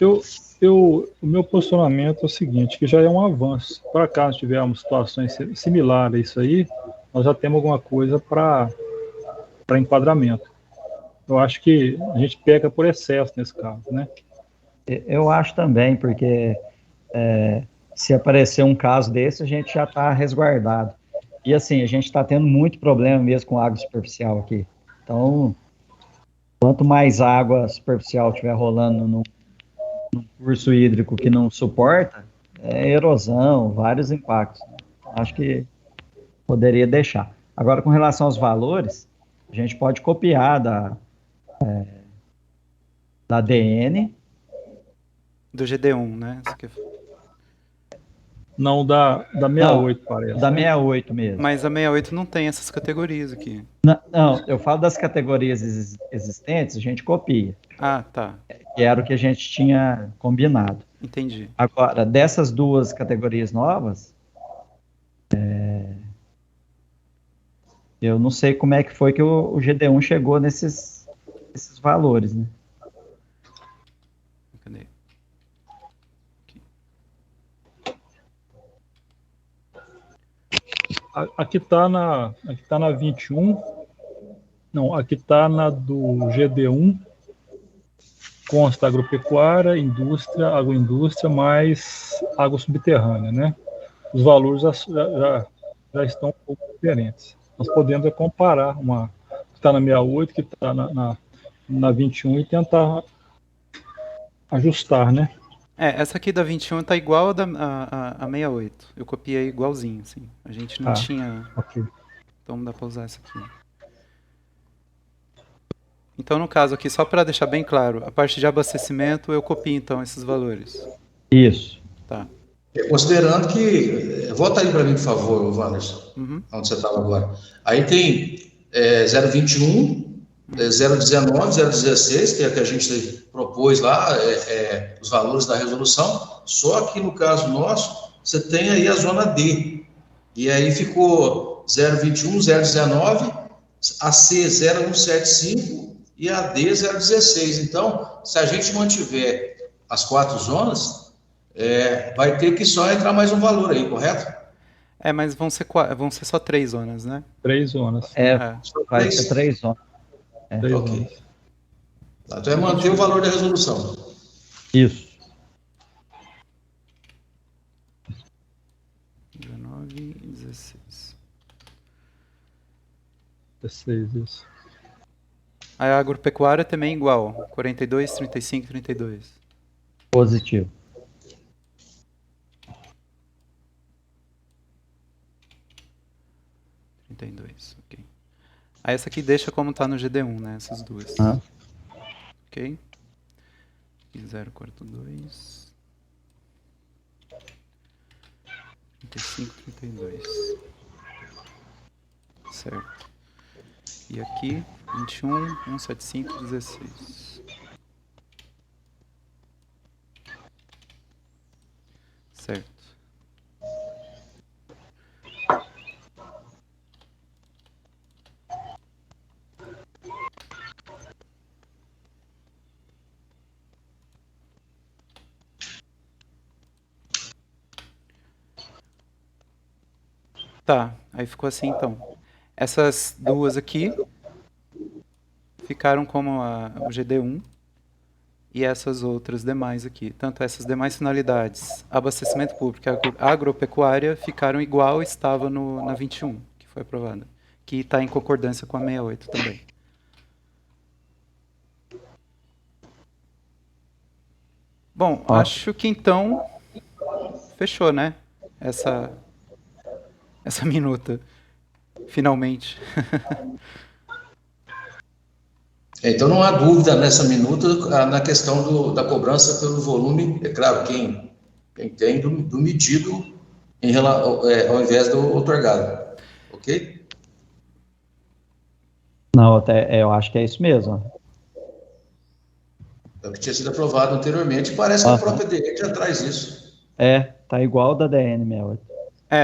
O meu posicionamento é o seguinte, que já é um avanço. Para caso tivermos situações similares a isso aí, nós já temos alguma coisa para enquadramento. Eu acho que a gente peca por excesso nesse caso, né? Eu acho também, porque se aparecer um caso desse, a gente já está resguardado. E assim, a gente está tendo muito problema mesmo com água superficial aqui. Então, quanto mais água superficial estiver rolando num curso hídrico que não suporta, erosão, vários impactos. Acho que poderia deixar. Agora, com relação aos valores, a gente pode copiar da DN. Do GD1, né? Não, da 68, parece. Da 68 mesmo. Mas a 68 não tem essas categorias aqui. Não, eu falo das categorias existentes, a gente copia. Ah, tá. Que era o que a gente tinha combinado. Entendi. Agora, dessas duas categorias novas, eu não sei como é que foi que o GD1 chegou nesses valores, né? Cadê? Aqui está na 21. Não, aqui está na do GD1 consta agropecuária, indústria, agroindústria, mais água subterrânea, né? Os valores já estão um pouco diferentes. Nós podemos comparar uma que está na 68, que está na 21 e tentar ajustar, né? Essa aqui da 21 tá igual a 68. Eu copiei igualzinho, assim. A gente não tinha... Okay. Então não dá para usar essa aqui. Então, no caso aqui, só para deixar bem claro, a parte de abastecimento, eu copio, então, esses valores. Isso. Tá. Considerando que... Volta aí para mim, por favor, Wanderson. Onde você estava agora. Aí tem 021, 019, 016, que é que a gente propôs lá, os valores da resolução. Só que, no caso nosso, você tem aí a zona D. E aí ficou 021, 019, a C 0175 e a D 016. Então, se a gente mantiver as 4 zonas, vai ter que só entrar mais um valor aí, correto? Mas vão ser só 3 zonas, né? 3 zonas. Vai ser 3 zonas. Ok. Então é manter o valor da resolução. Isso. 19 e 16. 16, isso. A agropecuária também igual. 42, 35, 32. Positivo. Ok. Aí essa aqui deixa como está no GD1, né? Essas duas. Ok? 042. 35, 32. Certo. E aqui, 21, 175, 16. Certo. Tá, aí ficou assim então. Essas duas aqui ficaram como o GD1 e essas outras demais aqui. Tanto essas demais finalidades, abastecimento público e agropecuária, ficaram igual estava na 21, que foi aprovada. Que está em concordância com a 68 também. Bom, acho que então fechou, né? Essa minuta, finalmente. Então não há dúvida nessa minuta na questão da cobrança pelo volume, é claro, quem tem do medido ao invés do otorgado, ok? Não, eu acho que é isso mesmo. É o que tinha sido aprovado anteriormente, parece que a própria DN já traz isso. Tá igual da DN 68.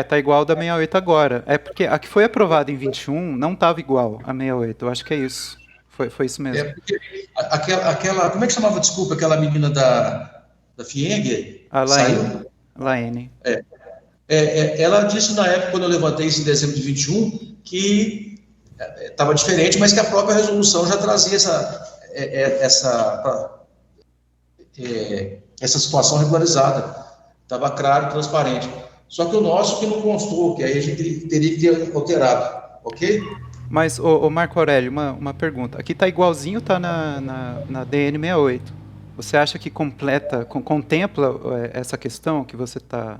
Tá igual da 68 agora. É porque a que foi aprovada em 21 não estava igual a 68. Eu acho que é isso. Foi isso mesmo. Porque aquela, como é que chamava, desculpa, aquela menina da FIENG? A Laene. Laene. Ela disse na época, quando eu levantei isso em dezembro de 21, que estava diferente, mas que a própria resolução já trazia essa situação regularizada. Estava claro e transparente. Só que o nosso que não constou, que aí a gente teria que ter alterado, ok? Mas, Marco Aurélio, uma pergunta. Aqui está igualzinho, está na DN 68. Você acha que contempla essa questão que você está...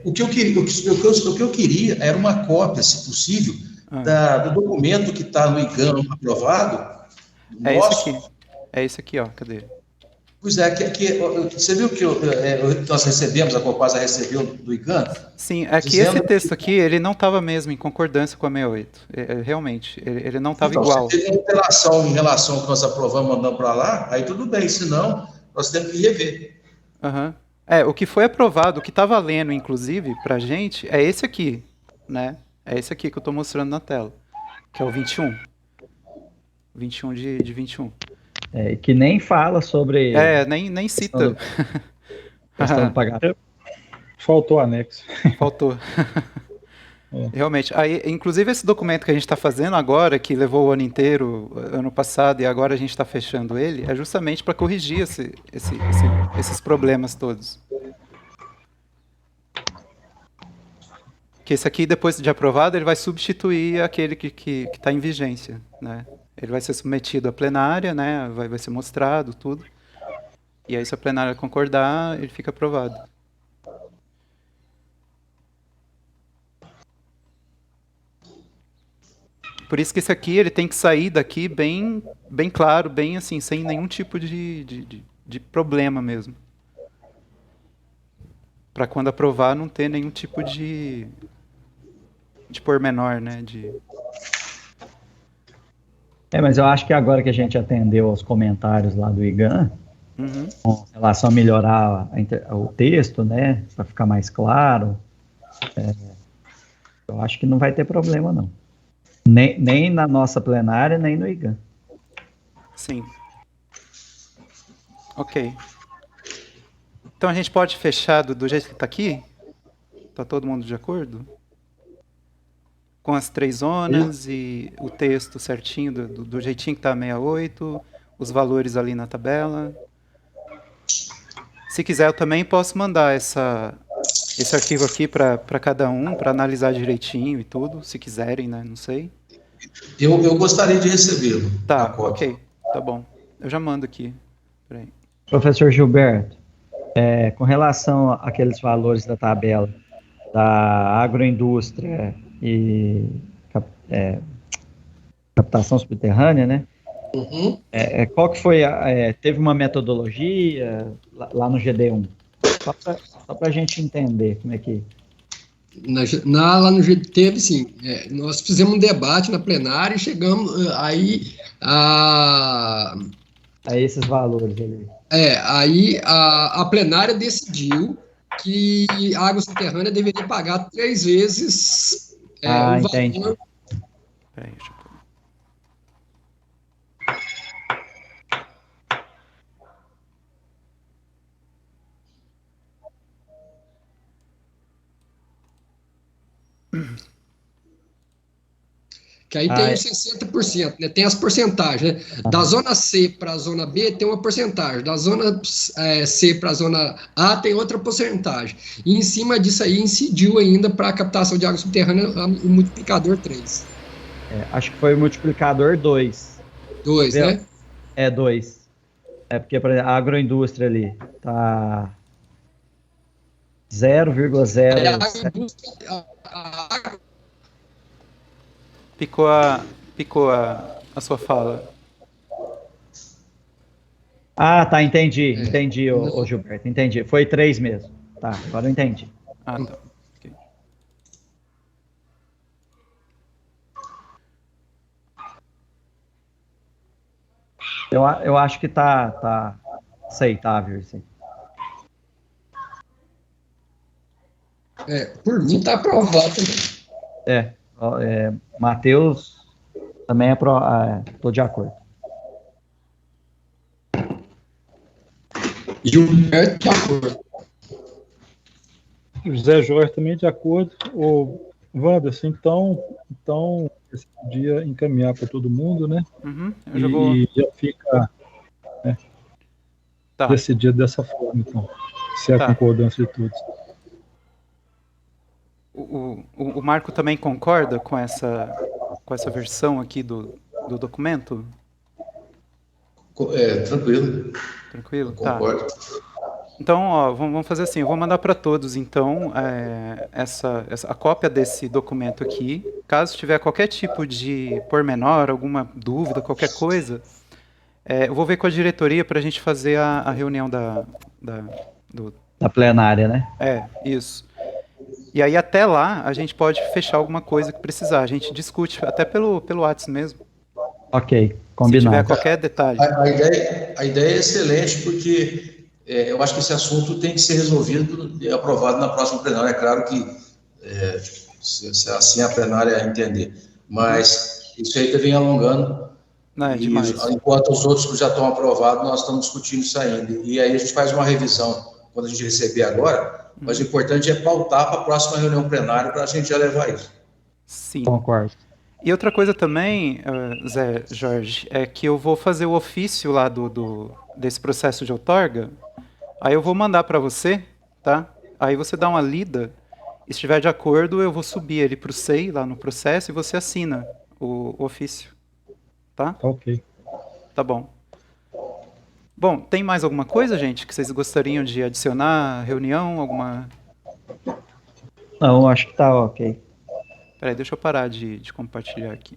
O que eu queria era uma cópia, se possível, do documento que está no IGAM aprovado. É esse aqui, ó. Cadê? Pois é, você viu que nós recebemos, a Copasa recebeu do IGAM? Sim, que esse texto aqui, ele não estava mesmo em concordância com a 68. Realmente, ele não estava igual. Se teve alteração em relação ao que nós aprovamos, mandando para lá, aí tudo bem, senão nós temos que rever. O que foi aprovado, o que está valendo, inclusive, para a gente, é esse aqui, né? É esse aqui que eu estou mostrando na tela, que é o 21. 21 de 21. Que nem fala sobre... nem cita. Questão do pagamento. Faltou anexo. Faltou. Realmente. Aí, inclusive, esse documento que a gente está fazendo agora, que levou o ano inteiro, ano passado, e agora a gente está fechando ele, é justamente para corrigir esses problemas todos. Que esse aqui, depois de aprovado, ele vai substituir aquele que está em vigência, né? Ele vai ser submetido à plenária, né? Vai ser mostrado tudo. E aí, se a plenária concordar, ele fica aprovado. Por isso que esse aqui, ele tem que sair daqui bem claro, bem assim, sem nenhum tipo de problema mesmo. Para quando aprovar, não ter nenhum tipo de pormenor, né? Mas eu acho que agora que a gente atendeu aos comentários lá do IGAN, com relação a melhorar o texto, né? Para ficar mais claro, eu acho que não vai ter problema, não. Nem na nossa plenária, nem no IGAN. Sim. Ok. Então a gente pode fechar do jeito que está aqui? Está todo mundo de acordo? Com as 3 zonas e o texto certinho, do jeitinho que está 68, os valores ali na tabela. Se quiser, eu também posso mandar esse arquivo aqui para cada um, para analisar direitinho e tudo, se quiserem, né? Não sei. Eu gostaria de recebê-lo. Tá, ok. Tá bom. Eu já mando aqui. Peraí. Professor Gilberto, com relação àqueles valores da tabela da agroindústria e captação subterrânea, né? Qual que foi teve uma metodologia lá no GD1? Só para a gente entender como é que... Lá no GD teve, sim. Nós fizemos um debate na plenária e chegamos aí a esses valores ali. Aí a plenária decidiu que a água subterrânea deveria pagar 3 vezes o entendi. valor. Peraí, deixa eu pôr. Que aí tem os 60%, né? Tem as porcentagens, né? Da zona C para a zona B tem uma porcentagem, da zona C para a zona A tem outra porcentagem. E em cima disso aí incidiu ainda para a captação de água subterrânea o multiplicador 3. Acho que foi o multiplicador 2. 2, né? 2. Porque, por exemplo, a agroindústria ali tá 0,0. Picou a sua fala. Tá, entendi, ô Gilberto, entendi. Foi 3 mesmo. Tá, agora eu entendi. Tá. Okay. Eu acho que tá aceitável isso aí. Por mim tá aprovado também. Matheus também estou de acordo. Gilberto de acordo. José Jorge também de acordo. O Wanderson, então esse dia encaminhar para todo mundo, né? E já fica decidido dessa forma, então. Se é a concordância de todos. O Marco também concorda com essa versão aqui do documento? Tranquilo. Tranquilo? Concordo. Tá. Então, vamos fazer assim, eu vou mandar para todos, então, a cópia desse documento aqui. Caso tiver qualquer tipo de pormenor, alguma dúvida, qualquer coisa, eu vou ver com a diretoria para a gente fazer a reunião da plenária, né? Isso. E aí, até lá, a gente pode fechar alguma coisa que precisar. A gente discute até pelo WhatsApp mesmo. Ok, combinado. Se tiver qualquer detalhe. A ideia é excelente, porque eu acho que esse assunto tem que ser resolvido e aprovado na próxima plenária. É claro que, se assim a plenária entender. Mas isso aí vem alongando. Demais. Enquanto os outros já estão aprovados, nós estamos discutindo isso ainda. E aí a gente faz uma revisão quando a gente receber agora. Mas o importante é pautar para a próxima reunião plenária para a gente já levar isso. Sim. Concordo. E outra coisa também, Zé Jorge, é que eu vou fazer o ofício lá desse processo de outorga. Aí eu vou mandar para você, tá? Aí você dá uma lida. E se estiver de acordo, eu vou subir ele para o SEI lá no processo e você assina o ofício. Tá? Tá ok. Tá bom. Bom, tem mais alguma coisa, gente, que vocês gostariam de adicionar à reunião? Alguma... Não, acho que tá ok. Peraí, deixa eu parar de compartilhar aqui.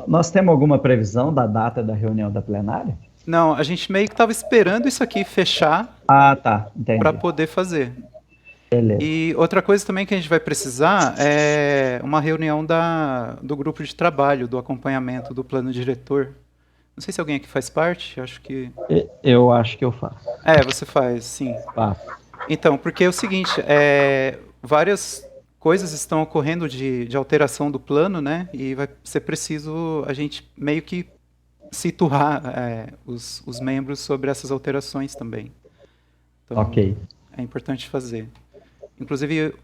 Nós temos alguma previsão da data da reunião da plenária? Não, a gente meio que estava esperando isso aqui fechar Ah, tá. Entendi. para poder fazer. Beleza. E outra coisa também que a gente vai precisar é uma reunião do grupo de trabalho, do acompanhamento do plano diretor. Não sei se alguém aqui faz parte, acho que... Eu acho que eu faço. Você faz, sim. Faço. Então, porque é o seguinte, várias coisas estão ocorrendo de alteração do plano, né? E vai ser preciso a gente meio que situar os membros sobre essas alterações também. Então, Ok. é importante fazer. Inclusive,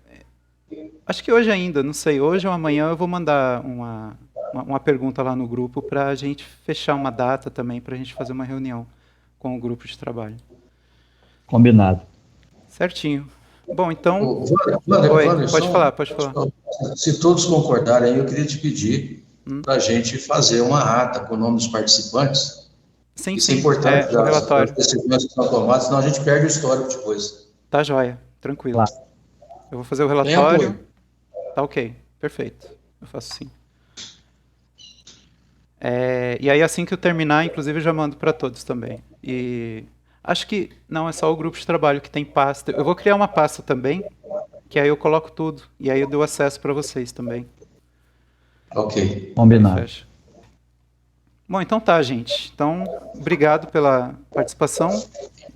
acho que hoje ainda, não sei, hoje ou amanhã eu vou mandar uma pergunta lá no grupo para a gente fechar uma data também, para a gente fazer uma reunião com o grupo de trabalho. Combinado. Certinho. Bom, então... Wander, pode falar. Se todos concordarem, eu queria te pedir para a gente fazer uma ata com o nome dos participantes. Sim, Isso é importante, o relatório. as decisões que são tomadas, senão a gente perde o histórico depois. Tá joia, tranquilo. Claro. Eu vou fazer o relatório. Tá ok, perfeito. Eu faço sim. E aí assim que eu terminar, inclusive eu já mando para todos também. E acho que não é só o grupo de trabalho que tem pasta. Eu vou criar uma pasta também, que aí eu coloco tudo. E aí eu dou acesso para vocês também. Ok. Combinado. Fecha. Bom, então tá, gente. Então, obrigado pela participação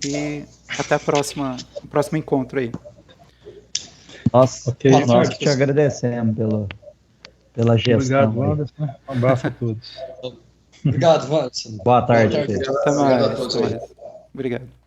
e até o próximo encontro aí. Nossa, Ok. nós que te agradecemos pela gestão. Obrigado, Anderson. Um abraço a todos. Obrigado, Wanderson. Boa tarde. Boa tarde. Até Obrigado a mais. todos Até aí. mais. Obrigado.